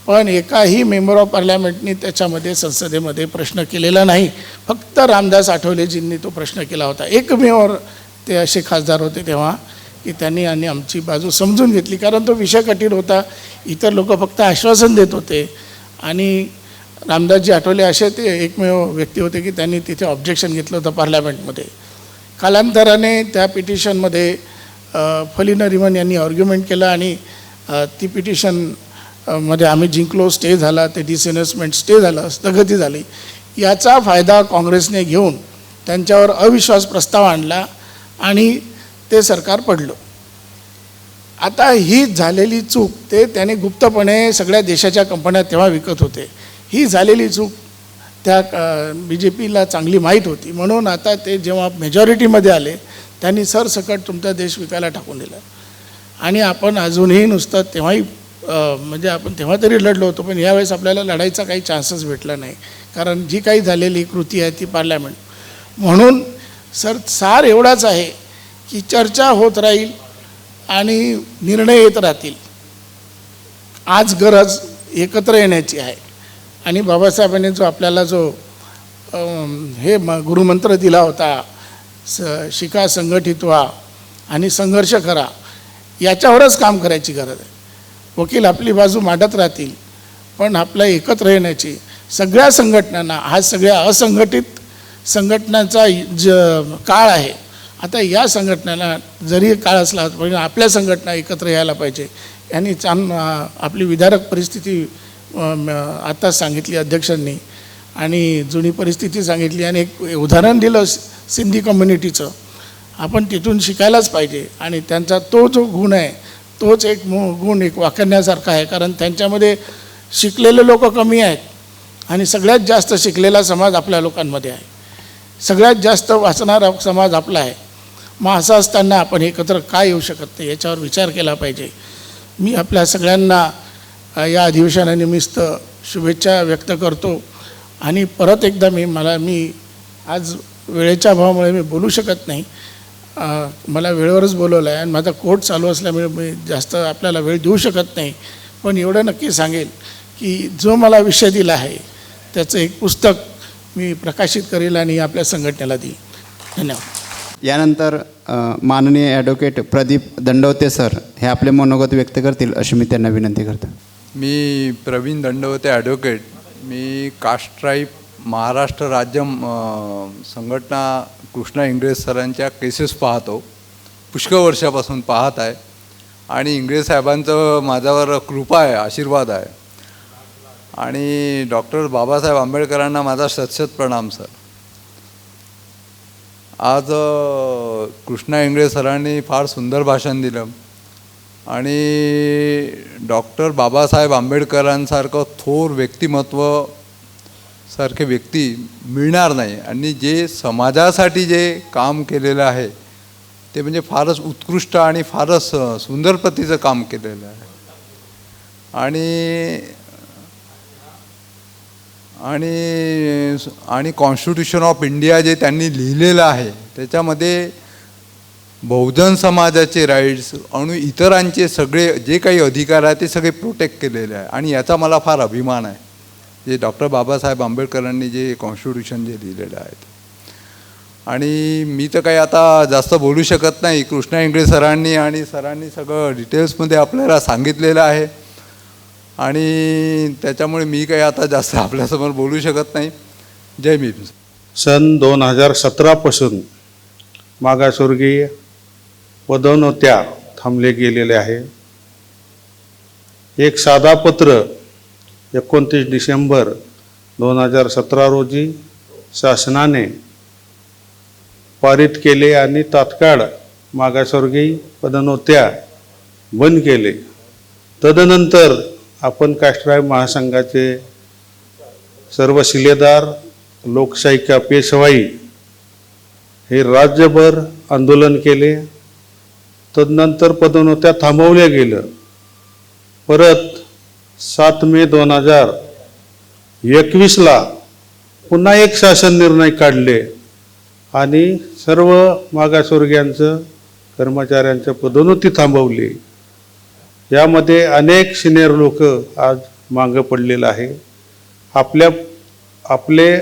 पण एकाही मेंबर ऑफ पार्लमेंटने त्याच्यामध्ये संसदेमध्ये प्रश्न केलेला नाही. फक्त रामदास आठवलेजींनी तो प्रश्न केला होता. एकमेव ते असे खासदार होते तेव्हा की त्यांनी आणि आमची बाजू समजून घेतली, कारण तो विषय कठीण होता. इतर लोक फक्त आश्वासन देत होते. आणि रामदासजी आठवले असे ते एकमेव व्यक्ती होते की त्यांनी तिथे ऑब्जेक्शन घेतलं होतं पार्लमेंटमध्ये. कालांतराने त्या पिटिशनमध्ये फली नरिमन यांनी आर्ग्युमेंट केलं आणि ती पिटिशन मध्ये आम्ही जिंकलो. स्टे झाला, ते डिसइन्व्हेस्टमेंट स्टे झालं, स्थगिती झाली. याचा फायदा काँग्रेसने घेऊन त्यांच्यावर अविश्वास प्रस्ताव आणला आणि ते सरकार पडलं. आता ही झालेली चूक ते त्याने गुप्तपणे सगळ्या देशाच्या कंपन्या तेव्हा विकत होते. ही झालेली चूक त्या BJPला चांगली माहीत होती. म्हणून आता ते जेव्हा मेजॉरिटीमध्ये आले त्यांनी सरसकट तुमचा देश विकायला टाकून दिला. आणि आपण अजूनही नुसतं तेव्हाही म्हणजे आपण तेव्हा तरी लढलो होतो, पण यावेळेस आपल्याला लढायचा काही चान्सच भेटला नाही, कारण जी काही झालेली कृती आहे ती पार्लमेंट. म्हणून सार एवढाच आहे की चर्चा होत राहील आणि निर्णय येत राहतील. आज गरज एकत्र येण्याची आहे. आणि बाबासाहेबांनी जो आपल्याला जो गुरुमंत्र दिला होता, शिका, संघटित व्हा आणि संघर्ष करा, याच्यावरच काम करायची गरज आहे. वकील आपली बाजू मांडत राहतील, पण आपल्या एकत्र येण्याची सगळ्या संघटनांना, हा सगळ्या असंघटित संघटनांचा काळ आहे. आता या संघटनांना जरी काळ असला पण आपल्या संघटना एकत्र यायला पाहिजे. यांनी आपली विदारक परिस्थिती आत्ताच सांगितली अध्यक्षांनी, आणि जुनी परिस्थिती सांगितली, आणि एक उदाहरण दिलं सिंधी कम्युनिटीचं. आपण तिथून शिकायलाच पाहिजे. आणि त्यांचा तो जो गुण आहे तोच एक गुण एक वाखाणण्यासारखा आहे, कारण त्यांच्यामध्ये शिकलेले लोक कमी आहेत आणि सगळ्यात जास्त शिकलेला समाज आपल्या लोकांमध्ये आहे. सगळ्यात जास्त वाचणारा समाज आपला आहे. मग असं असताना आपण एकत्र काय येऊ शकत नाही, याच्यावर विचार केला पाहिजे. मी आपल्या सगळ्यांना या अधिवेशनानिमित्त शुभेच्छा व्यक्त करतो. आणि परत एकदा मी आज वेळेच्या अभावामुळे मी बोलू शकत नाही. मला वेळेवरच बोलवलं आहे आणि माझा कोर्ट चालू असल्यामुळे मी जास्त आपल्याला वेळ देऊ शकत नाही. पण एवढं नक्की सांगेल की जो मला विषय दिला आहे त्याचं एक पुस्तक मी प्रकाशित करेल आणि आपल्या संघटनेला देईन. धन्यवाद. यानंतर माननीय ॲडव्होकेट प्रदीप दंडवते सर हे आपले मनोगत व्यक्त करतील अशी मी त्यांना विनंती करतो. मी प्रवीण दंडवते ॲडव्होकेट. मी कास्ट ट्राईब महाराष्ट्र राज्य संघटना कृष्णा इंगळे सरांच्या केसेस पाहतो, पुष्कळ वर्षापासून पाहत आहे आणि इंगळे साहेबांचं माझ्यावर कृपा आहे, आशीर्वाद आहे. आणि डॉक्टर बाबासाहेब आंबेडकरांना माझा शतशत प्रणाम सर. आज कृष्णा इंगळे सरांनी फार सुंदर भाषण दिलं आणि डॉक्टर बाबासाहेब आंबेडकरांसारखं थोर व्यक्तिमत्व सारखे व्यक्ती मिळणार नाही आणि जे समाजासाठी जे काम केलेलं आहे ते म्हणजे फारच उत्कृष्ट आणि फारच सुंदर पद्धतीचं काम केलेलं आहे. आणि कॉन्स्टिट्यूशन ऑफ इंडिया जे त्यांनी लिहिलेलं आहे त्याच्यामध्ये बहुजन समाजाचे राईट्स आणि इतरांचे सगळे जे काही अधिकार आहे ते सगळे प्रोटेक्ट केलेले आहे आणि याचा मला फार अभिमान आहे. जे डॉक्टर बाबासाहेब आंबेडकरांनी जे कॉन्स्टिट्यूशन जे लिहिलेलं आहे. आणि मी तर काही आता जास्त बोलू शकत नाही. कृष्णा इंगळे सरांनी सगळं डिटेल्समध्ये आपल्याला सांगितलेलं आहे आणि त्याच्यामुळे मी काही आता जास्त आपल्यासमोर बोलू शकत नाही. जय भीम. सन 2017पासून मागासवर्गीय पदोन्नत्या थांबले गेलेले आहे. एक साधा पत्र 29 डिसेंबर 2017 रोजी शासनाने पारित केले आणि तात्काळ मागासवर्गीय पदोन्नत्या बंद केले. तदनंतर आपण कास्ट ट्राईब महासंघाचे सर्व शिलेदार लोकशाही का पेशवाई हे राज्यभर आंदोलन केले. तदनंतर पदोन्नत्या थांबवल्या गेलं. परत 7 मे 2021ला पुन्हा एक शासन निर्णय काढले आणि सर्व मागासवर्गीयांचं कर्मचाऱ्यांचं पदोन्नती थांबवली. यामध्ये अनेक सिनियर लोक आज मागं पडलेलं आहे. आपले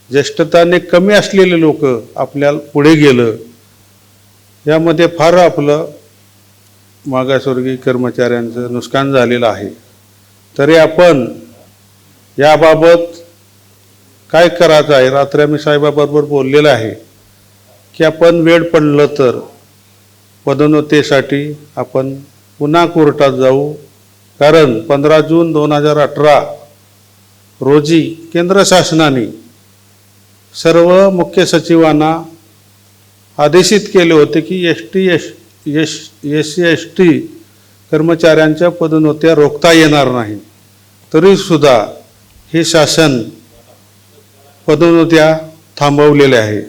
ज्येष्ठताने कमी असलेले लोक आपल्याला पुढे गेलं. यामध्ये फार आपलं मागासवर्गीय कर्मचाऱ्यांचं नुकसान झालेलं आहे. तरी आपण याबाबत काय करायचं आहे, रात्री मी साहेबाबरोबर बोललेलं आहे की आपण वेळ पडलं तर पदोन्नतीसाठी आपण पुन्हा कोर्टात जाऊ. कारण 15 जून 2018 रोजी केंद्र शासनाने सर्व मुख्य सचिवांना आदेशित केले होते की SC/ST कर्मचाऱ्यांच्या पदोन्नत्या रोखता येणार नाही. तरीसुद्धा हे शासन पदोन्नत्या थांबवलेल्या आहे.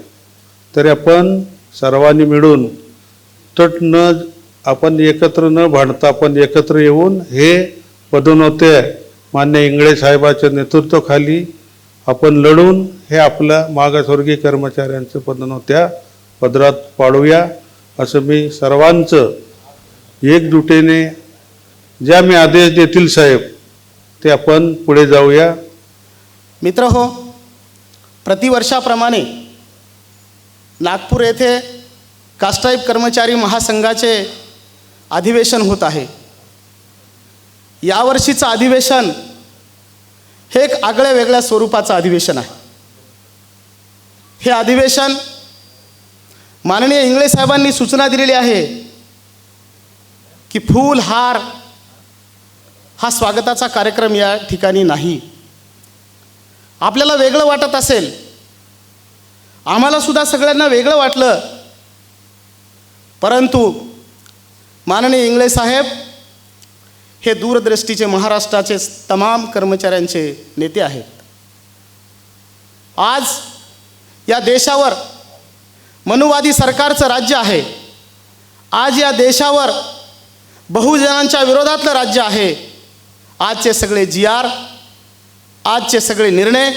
तरी आपण सर्वांनी मिळून आपण एकत्र न भांडता आपण एकत्र येऊन हे पदोन्नत्या मान्य इंगळे साहेबाच्या नेतृत्वाखाली आपण लढून हे आपलं मागासवर्गीय कर्मचाऱ्यांचं पदोन्नत्या पदरात पाडूया असं मी सर्वांचं एकजुटीने ज्या मी आदेश देतील साहेब ते आपण पुढे जाऊया. मित्रहो, प्रतिवर्षाप्रमाणे नागपूर येथे कास्ट ट्राईब कर्मचारी महासंघाचे अधिवेशन होत आहे. यावर्षीचं अधिवेशन हे एक आगळ्या वेगळ्या स्वरूपाचं अधिवेशन आहे. हे अधिवेशन माननीय इंगळे साहेबांनी सूचना दिलेली आहे की फूल हार हा स्वागताचा कार्यक्रम या ठिकाणी नाही. आपल्याला वेगळं वाटत असेल, आम्हाला सुद्धा सगळ्यांना वेगळं वाटलं, परंतु माननीय इंगळे साहेब हे दूरदृष्टीचे महाराष्ट्राचे तमाम कर्मचाऱ्यांचे नेते आहेत. आज या देशावर मनुवादी सरकारचं राज्य आहे. आज या देशावर बहुजनांच्या विरोधातलं राज्य आहे. आजचे सगळे GR, आजचे सगळे निर्णय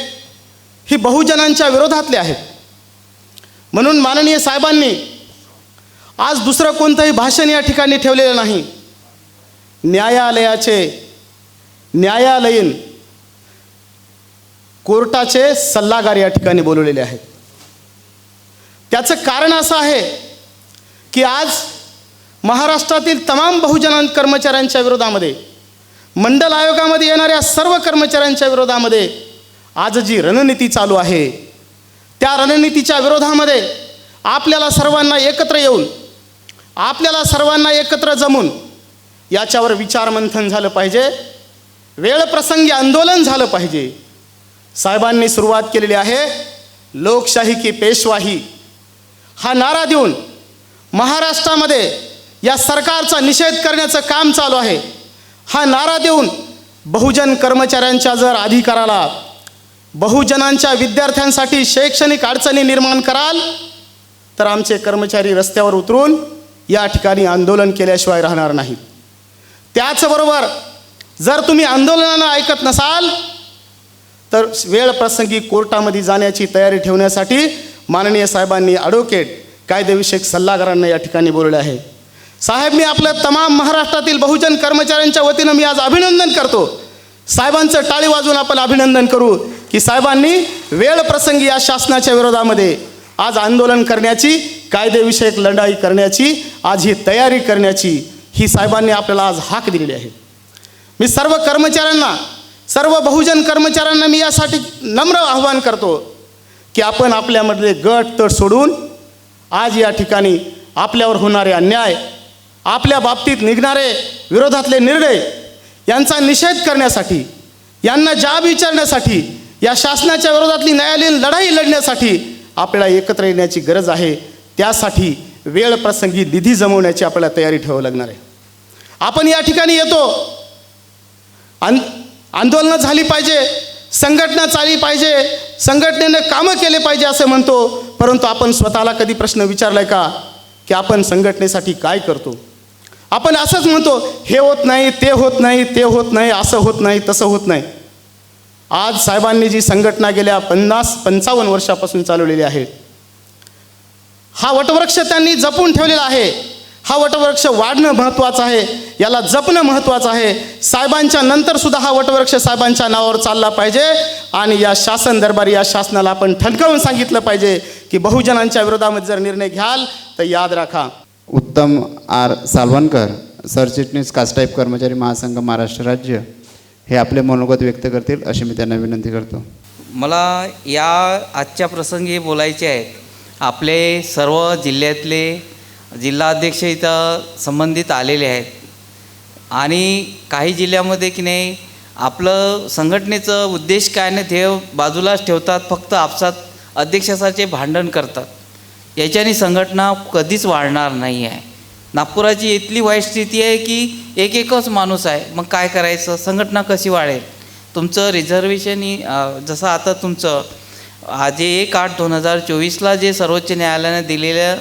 ही बहुजनांच्या विरोधातले आहेत. म्हणून माननीय साहेबांनी आज दुसरं कोणतंही भाषण या ठिकाणी ठेवलेलं नाही. न्यायालयीन कोर्टाचे सल्लागार या ठिकाणी बोलवलेले आहेत. त्याचं कारण असं आहे की आज महाराष्ट्रातील तमाम बहुजन कर्मचाऱ्यांच्या विरोधामध्ये, मंडल आयोगामध्ये येणाऱ्या सर्व कर्मचाऱ्यांच्या विरोधामध्ये आज जी रणनीती चालू आहे, त्या रणनीतीच्या विरोधामध्ये आपल्याला सर्वांना एकत्र येऊन, आपल्याला सर्वांना एकत्र जमून याच्यावर विचारमंथन झालं पाहिजे, वेळप्रसंगी आंदोलन झालं पाहिजे. साहेबांनी सुरुवात केलेली आहे लोकशाही की पेशवाही हा नारा देऊन महाराष्ट्रामध्ये या सरकारचा निषेध करण्याचं काम चालू आहे. हा नारा देऊन बहुजन कर्मचाऱ्यांच्या जर अधिकाराला, बहुजनांच्या विद्यार्थ्यांसाठी शैक्षणिक अडचणी निर्माण कराल तर आमचे कर्मचारी रस्त्यावर उतरून या ठिकाणी आंदोलन केल्याशिवाय राहणार नाहीत. त्याचबरोबर जर तुम्ही आंदोलनानं ऐकत नसाल तर वेळप्रसंगी कोर्टामध्ये जाण्याची तयारी ठेवण्यासाठी माननीय साहेबांनी ॲडव्होकेट कायदेविषयक सल्लागारांना या ठिकाणी बोलवले आहे. साहेब, मी आपलं तमाम महाराष्ट्रातील बहुजन कर्मचाऱ्यांच्या वतीनं मी आज अभिनंदन करतो. साहेबांचं टाळी वाजवून आपण अभिनंदन करू की साहेबांनी वेळप्रसंगी या शासनाच्या विरोधामध्ये आज आंदोलन करण्याची, कायदेविषयक लढाई करण्याची, आज ही तयारी करण्याची ही साहेबांनी आपल्याला आज हाक दिलेली आहे. मी सर्व कर्मचाऱ्यांना, सर्व बहुजन कर्मचाऱ्यांना मी यासाठी नम्र आवाहन करतो की आपण आपल्यामधले गट तट सोडून आज या ठिकाणी आपल्यावर होणारे अन्याय, आपल्या बाबतीत निघणारे विरोधातले निर्णय यांचा निषेध करण्यासाठी, यांना जाब विचारण्यासाठी, या शासनाच्या विरोधातली न्यायालयीन लढाई लढण्यासाठी आपल्याला एकत्र येण्याची गरज आहे. त्यासाठी वेळप्रसंगी निधी जमवण्याची आपल्याला तयारी ठेवावी लागणार आहे. आपण या ठिकाणी येतो, आंदोलनं झाली पाहिजे, संघटना चालली पाहिजे, संघटनेनं कामं केले पाहिजे असं म्हणतो, परंतु आपण स्वतःला कधी प्रश्न विचारलाय का की आपण संघटनेसाठी काय करतो? आपण असंच म्हणतो हे होत नाही, ते होत नाही, ते होत नाही, असं होत नाही, तसं होत नाही. आज साहेबांनी जी संघटना गेल्या 50-55 वर्षापासून चालवलेली आहे, हा वटवृक्ष त्यांनी जपून ठेवलेला आहे. हा वटवृक्ष वाढणं महत्त्वाचं आहे, याला जपणं महत्त्वाचं आहे. साहेबांच्या नंतर सुद्धा हा वटवृक्ष साहेबांच्या नावावर चालला पाहिजे आणि या शासन दरबारी, या शासनाला आपण ठणकावून सांगितलं पाहिजे की बहुजनांच्या विरोधामध्ये जर निर्णय घ्याल तर याद राखा. उत्तम आर सालवणकर, सरचिटणीस कास्टाईप कर्मचारी महासंघ महाराष्ट्र राज्य, हे आपले मनोगत व्यक्त करतील अशी मी त्यांना विनंती करतो. मला या आजच्या प्रसंगी बोलायचे आहेत. आपले सर्व जिल्ह्यातले जिल्हाध्यक्ष इथं संबंधित आलेले आहेत आणि काही जिल्ह्यामध्ये की नाही आपलं संघटनेचं उद्देश काय नाही, ध्येय बाजूलाच ठेवतात, फक्त आपसात अध्यक्षाचे भांडण करतात. याच्याने संघटना कधीच वाढणार नाही आहे. नागपुराची इतली वाईट स्थिती आहे की एकच माणूस आहे, मग काय करायचं, संघटना कशी वाढेल? तुमचं रिझर्वेशन जसं आता तुमचं जे 1/8/2024 जे सर्वोच्च न्यायालयाने दिलेलं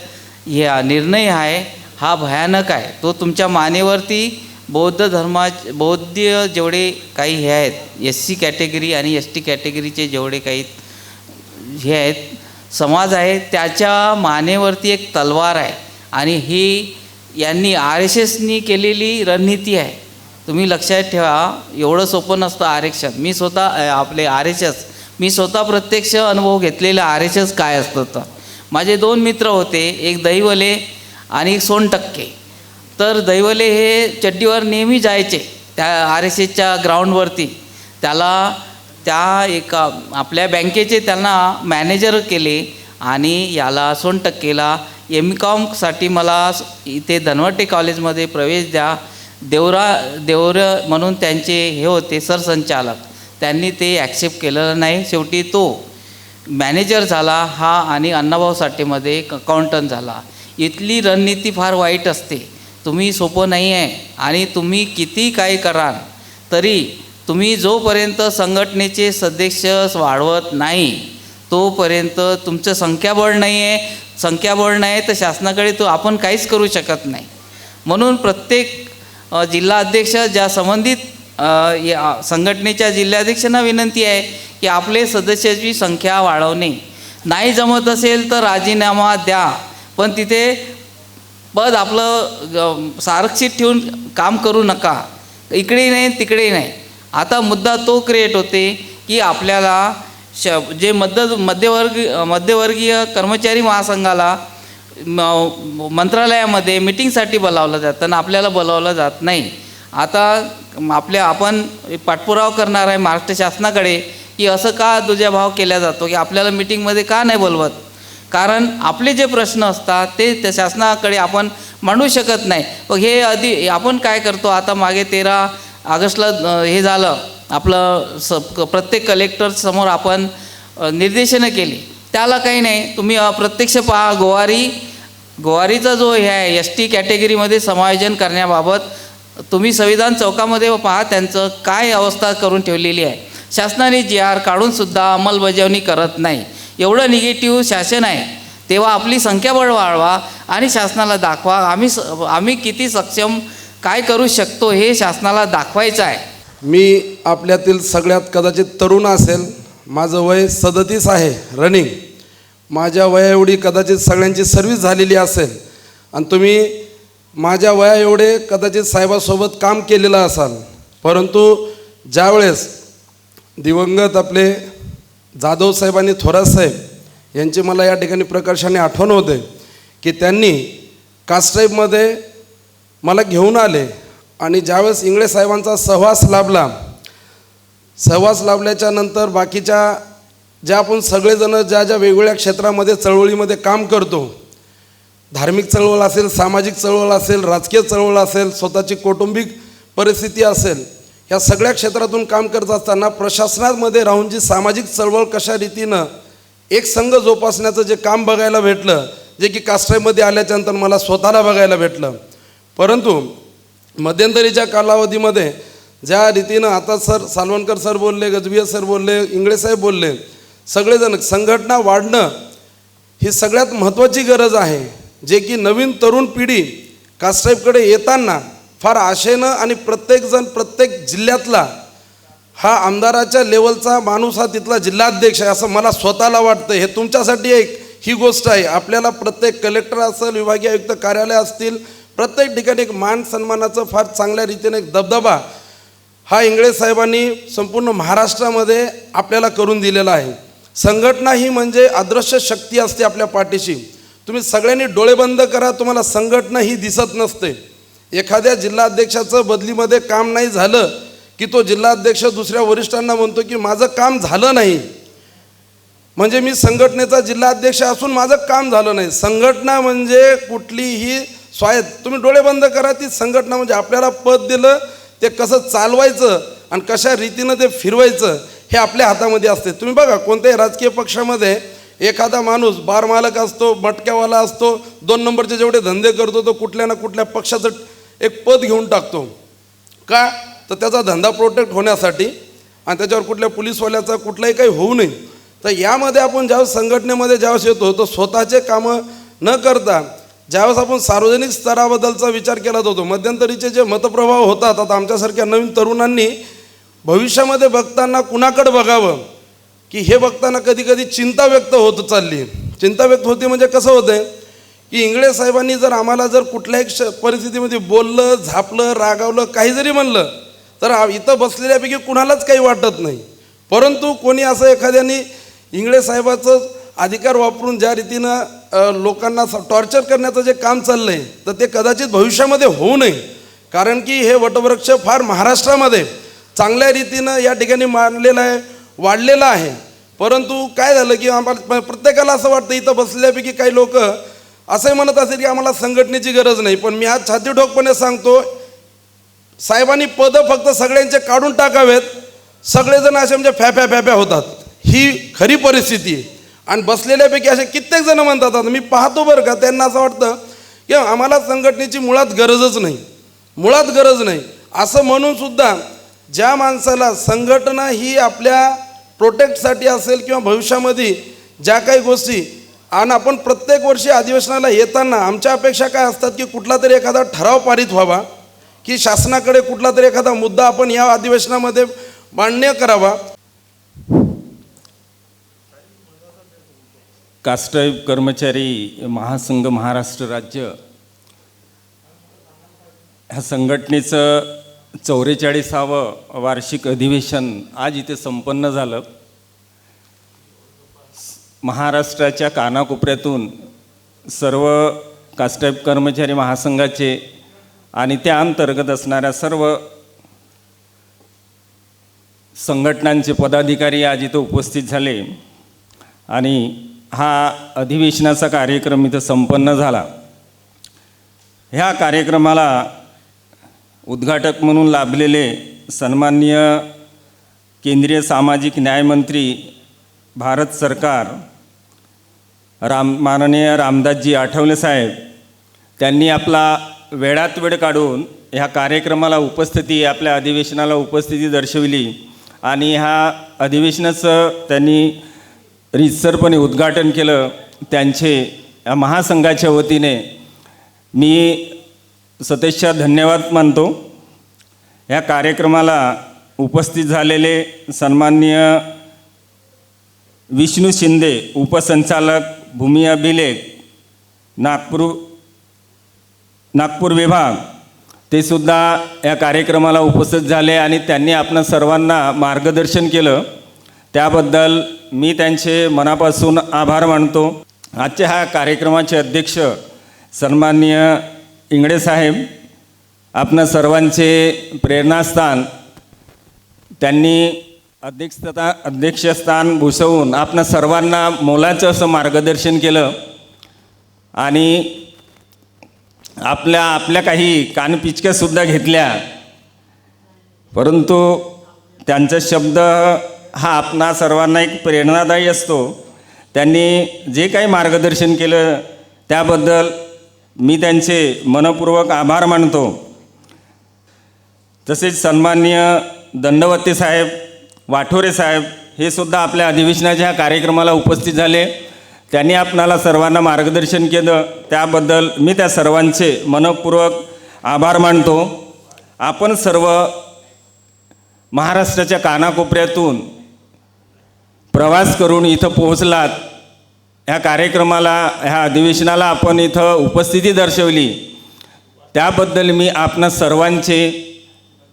हे निर्णय आहे हा भयानक आहे. तो तुमच्या मानेवरती बौद्ध जेवढे काही हे आहेत, SC कॅटेगरी आणि ST कॅटेगरीचे जेवढे काही हे आहेत समाज आहे, त्याच्या मानेवरती एक तलवार आहे आणि ही यांनी RSSनी केलेली रणनीती आहे. तुम्ही लक्षात ठेवा, एवढं सोपं नसतं आरक्षण. मी स्वतः आपले RSS मी स्वतः प्रत्यक्ष अनुभव घेतलेला RSS काय असतं. तर माझे 2 मित्र होते, एक दहिवले आणि एक सोनटक्के. तर दहिवले हे चड्डीवर नेहमी जायचे त्या RSSच्या ग्राउंडवरती. त्या एका आपल्या बँकेचे त्यांना मॅनेजर केले आणि याला सोनटक्केला MCOMसाठी मला इथे धनवटे कॉलेजमध्ये प्रवेश द्या, देवर म्हणून त्यांचे हे होते सरसंचालक, त्यांनी ते ॲक्सेप्ट केलेलं नाही. शेवटी तो मॅनेजर झाला हा आणि अण्णाभाऊ साठेमध्ये अकाउंटंट झाला. इथली रणनीती फार वाईट असते. तुम्ही सोपं नाही आहे आणि तुम्ही किती काही कराल तरी तुम्ही जोपर्यंत संघटनेचे सदस्य वाढवत नाही तोपर्यंत तुमचं संख्याबळ नाही आहे. संख्याबळ नाही तर शासनाकडे तो आपण काहीच करू शकत नाही. म्हणून प्रत्येक जिल्हाध्यक्ष ज्या संबंधित संघटनेच्या जिल्हाध्यक्षांना विनंती आहे की आपले सदस्याची संख्या वाढवणे. नाही जमत असेल तर राजीनामा द्या, पण तिथे पद आपलं संरक्षित ठेवून काम करू नका. इकडे नाही तिकडे नाही. आता मुद्दा तो क्रिएट होते की आपल्याला जे मध्यवर्गीय कर्मचारी महासंघाला मंत्रालयामध्ये मिटिंगसाठी बोलावलं जातं आणि आपल्याला बोलावलं जात नाही. आता आपण पाठपुरावा करणार आहे महाराष्ट्र शासनाकडे की असं का दुजाभाव केला जातो की आपल्याला मिटिंगमध्ये का नाही बोलवत. कारण आपले जे प्रश्न असतात ते त्या शासनाकडे आपण मांडू शकत नाही. मग हे आपण काय करतो, आता मागे 13 ऑगस्टला हे झालं आपलं प्रत्येक कलेक्टर समोर आपण निर्देशनं केली. त्याला काही नाही, तुम्ही प्रत्यक्ष पहा. गोवारीचा जो हे आहे ST कॅटेगरीमध्ये समायोजन करण्याबाबत तुम्ही संविधान चौकामध्ये पहा, त्यांचं काय अवस्था करून ठेवलेली आहे. शासनाने GR काढूनसुद्धा अंमलबजावणी करत नाही. एवढं निगेटिव्ह शासन आहे. तेव्हा आपली संख्याबळ वाढवा आणि शासनाला दाखवा आम्ही किती सक्षम काय करू शकतो हे शासनाला दाखवायचं आहे. मी आपल्यातील सगळ्यात कदाचित तरुण असेल. माझं वय 37 आहे रनिंग. माझ्या वया एवढी कदाचित सगळ्यांची सर्व्हिस झालेली असेल आणि तुम्ही माझ्या वया एवढे कदाचित साहेबासोबत काम केलेलं असाल. परंतु ज्यावेळेस दिवंगत आपले जाधव साहेब आणि थोरात साहेब यांची मला या ठिकाणी प्रकर्षाने आठवण होते की त्यांनी कास्ट्राईबमध्ये मला घेऊन आले आणि ज्यावेळेस इंगळे साहेबांचा सहवास लाभल्याच्या नंतर बाकीच्या ज्या आपण सगळेजण ज्या वेगवेगळ्या क्षेत्रामध्ये चळवळीमध्ये काम करतो, धार्मिक चळवळ असेल, सामाजिक चळवळ असेल, राजकीय चळवळ असेल, स्वतःची कौटुंबिक परिस्थिती असेल, ह्या सगळ्या क्षेत्रातून काम करत असताना प्रशासनामध्ये राहून जी सामाजिक चळवळ कशा रीतीनं एक संघ जोपासण्याचं जे काम बघायला भेटलं, जे की कास्ट्राईबमध्ये आल्याच्यानंतर मला स्वतःला बघायला भेटलं. परंतु मध्यंतरीच्या कालावधीमध्ये ज्या रीतीनं आता सालवणकर सर बोलले, गजबिये सर बोलले, इंगळे साहेब बोलले, सगळेजण संघटना वाढणं ही सगळ्यात महत्त्वाची गरज आहे. जे की नवीन तरुण पिढी कास्ट्राईबकडे येताना फार आशेनं आणि प्रत्येकजण प्रत्येक जिल्ह्यातला हा आमदाराच्या लेवलचा माणूस हा तिथला जिल्हाध्यक्ष आहे असं मला स्वतःला वाटतं. हे तुमच्यासाठी ही गोष्ट आहे. आपल्याला प्रत्येक कलेक्टर असेल, विभागीय आयुक्त कार्यालय असतील, प्रत्येक ठिकाणी एक मान सन्मानाचं फार चांगल्या रीतीने एक दबदबा हा इंगळे साहेबांनी संपूर्ण महाराष्ट्रामध्ये आपल्याला करून दिलेला आहे. संघटना ही म्हणजे अदृश्य शक्ती असते आपल्या पाठीशी. तुम्ही सगळ्यांनी डोळे बंद करा, तुम्हाला संघटना ही दिसत नसते. एखाद्या जिल्हाध्यक्षाचं बदलीमध्ये काम नाही झालं की तो जिल्हाध्यक्ष दुसऱ्या वरिष्ठांना म्हणतो की माझं काम झालं नाही, म्हणजे मी संघटनेचा जिल्हाध्यक्ष असून माझं काम झालं नाही. संघटना म्हणजे कुठलीही स्वायत्त, तुम्ही डोळे बंद करा, ती संघटना म्हणजे आपल्याला पद दिलं ते कसं चालवायचं आणि कशा रीतीनं ते फिरवायचं हे आपल्या हातामध्ये असते. तुम्ही बघा कोणत्याही राजकीय पक्षामध्ये एखादा माणूस बार मालक असतो, मटक्यावाला असतो, 2 नंबरचे जेवढे धंदे करतो तो कुठल्या ना कुठल्या पक्षाचं एक पद घेऊन टाकतो. का तर त्याचा धंदा प्रोटेक्ट होण्यासाठी आणि त्याच्यावर कुठल्या पोलीसवाल्याचा कुठलाही काही होऊ नये. तर यामध्ये आपण ज्यावेळेस संघटनेमध्ये ज्यावेळेस येतो तर स्वतःचे कामं न करता ज्यावेळेस आपण सार्वजनिक स्तराबद्दलचा विचार केला जातो, मध्यंतरीचे जे मतप्रभाव होतात, आता आमच्यासारख्या नवीन तरुणांनी भविष्यामध्ये बघताना कुणाकडे बघावं की हे बघताना कधी कधी चिंता व्यक्त होत चालली. चिंता व्यक्त होती म्हणजे कसं होतं की इंगळे साहेबांनी जर आम्हाला जर कुठल्याही परिस्थितीमध्ये बोललं, झापलं, रागावलं, काही जरी म्हणलं तर इथं बसलेल्यापैकी कुणालाच काही वाटत नाही. परंतु कोणी असं एखाद्याने इंगळे साहेबाचं अधिकार वापरून ज्या रीतीनं लोकांना टॉर्चर करण्याचं जे काम चाललं आहे तर ते कदाचित भविष्यामध्ये होऊ नये. कारण की हे वटवृक्ष फार महाराष्ट्रामध्ये चांगल्या रीतीनं या ठिकाणी मांडलेलं आहे, वाढलेलं आहे. परंतु काय झालं की आम्हाला प्रत्येकाला असं वाटतं, इथं बसलेल्यापैकी काही लोक असंही म्हणत असेल की आम्हाला संघटनेची गरज नाही. पण मी आज छातीठोकपणे सांगतो, साहेबांनी पदं फक्त सगळ्यांचे काढून टाकावेत, सगळेजण असे म्हणजे फॅफ्या होतात. ही खरी परिस्थिती आहे. आणि बसलेल्यापैकी असे कित्येक जण म्हणतात, आता मी पाहतो बरं का, त्यांना असं वाटतं की आम्हाला संघटनेची मुळात गरजच नाही असं म्हणूनसुद्धा ज्या माणसाला संघटना ही आपल्या प्रोटेक्टसाठी असेल किंवा भविष्यामध्ये ज्या काही गोष्टी, आणि आपण प्रत्येक वर्षी अधिवेशनाला येताना आमच्या अपेक्षा काय असतात की कुठला तरी एखादा ठराव पारित व्हावा, की शासनाकडे कुठला तरी एखादा मुद्दा आपण या अधिवेशनामध्ये मान्य करावा. कास्ट्राईब कर्मचारी महासंघ महाराष्ट्र राज्य ह्या संघटनेचं 44वे वार्षिक अधिवेशन आज इथे संपन्न झालं. महाराष्ट्राच्या कानाकोपऱ्यातून सर्व कास्टाईप कर्मचारी महासंघाचे आणि त्या अंतर्गत असणाऱ्या सर्व संघटनांचे पदाधिकारी आज इथं उपस्थित झाले आणि हा अधिवेशनाचा कार्यक्रम इथं संपन्न झाला. ह्या कार्यक्रमाला उद्घाटक म्हणून लाभलेले सन्माननीय केंद्रीय सामाजिक न्यायमंत्री भारत सरकार माननीय रामदासजी आठवले साहेब, त्यांनी आपला वेळात वेळ काढून ह्या कार्यक्रमाला आपल्या अधिवेशनाला उपस्थिती दर्शविली आणि ह्या अधिवेशनाचं त्यांनी रीतसरपणे उद्घाटन केलं. त्यांचे या महासंघाच्या वतीने मी सतेजचा धन्यवाद मानतो. या कार्यक्रमाला उपस्थित झालेले सन्माननीय विष्णू शिंदे, उपसंचालक भूमी अभिलेख नागपूर विभाग, ते सुद्धा या कार्यक्रमाला उपस्थित झाले आणि त्यांनी आपणा सर्वांना मार्गदर्शन केलं. त्याबद्दल मी त्यांचे मनापासून आभार मानतो. आजच्या ह्या कार्यक्रमाचे अध्यक्ष सन्माननीय इंगळे साहेब, आपणा सर्वांचे प्रेरणास्थान त्यांनी अध्यक्षस्थान भूषवून आपणा सर्वांना मोलाचं असं मार्गदर्शन केलं आणि आपल्या काही कानपिचक्यासुद्धा घेतल्या, परंतु त्यांचा शब्द हा आपणा सर्वांना एक प्रेरणादायी असतो. त्यांनी जे काही मार्गदर्शन केलं त्याबद्दल मी त्यांचे मनपूर्वक आभार मानतो. तसेच सन्माननीय दंडवते साहेब, वाठोरे साहेब हे सुद्धा आपल्या अधिवेशनाच्या कार्यक्रमाला उपस्थित झाले. त्यांनी आपणाला सर्वांना मार्गदर्शन केलं, त्याबद्दल मी त्या सर्वांचे मनपूर्वक आभार मानतो. आपण सर्व महाराष्ट्राच्या कानाकोपऱ्यातून प्रवास करून इथं पोहोचलात. ह्या कार्यक्रमाला, ह्या अधिवेशनाला आपण इथं उपस्थिती दर्शवली, त्याबद्दल मी आपणा सर्वांचे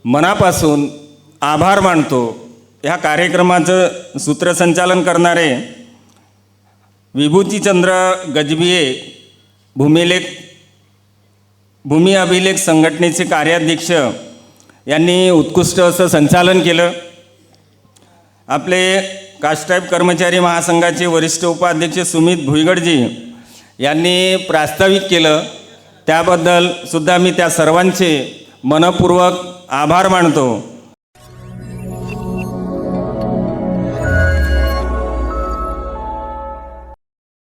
मनापासून आभार मानतो. ह्या कार्यक्रमाचं सूत्रसंचालन करणारे विभूतीचंद्र गजबिये, भूमी अभिलेख संघटनेचे कार्याध्यक्ष, यांनी उत्कृष्ट असं संचालन केलं. आपले कास्टाईप कर्मचारी महासंघाचे वरिष्ठ उपाध्यक्ष सुमित भुईगडजी यांनी प्रास्ताविक केलं, त्याबद्दल सुद्धा मी त्या सर्वांचे मनपूर्वक आभार मानतो.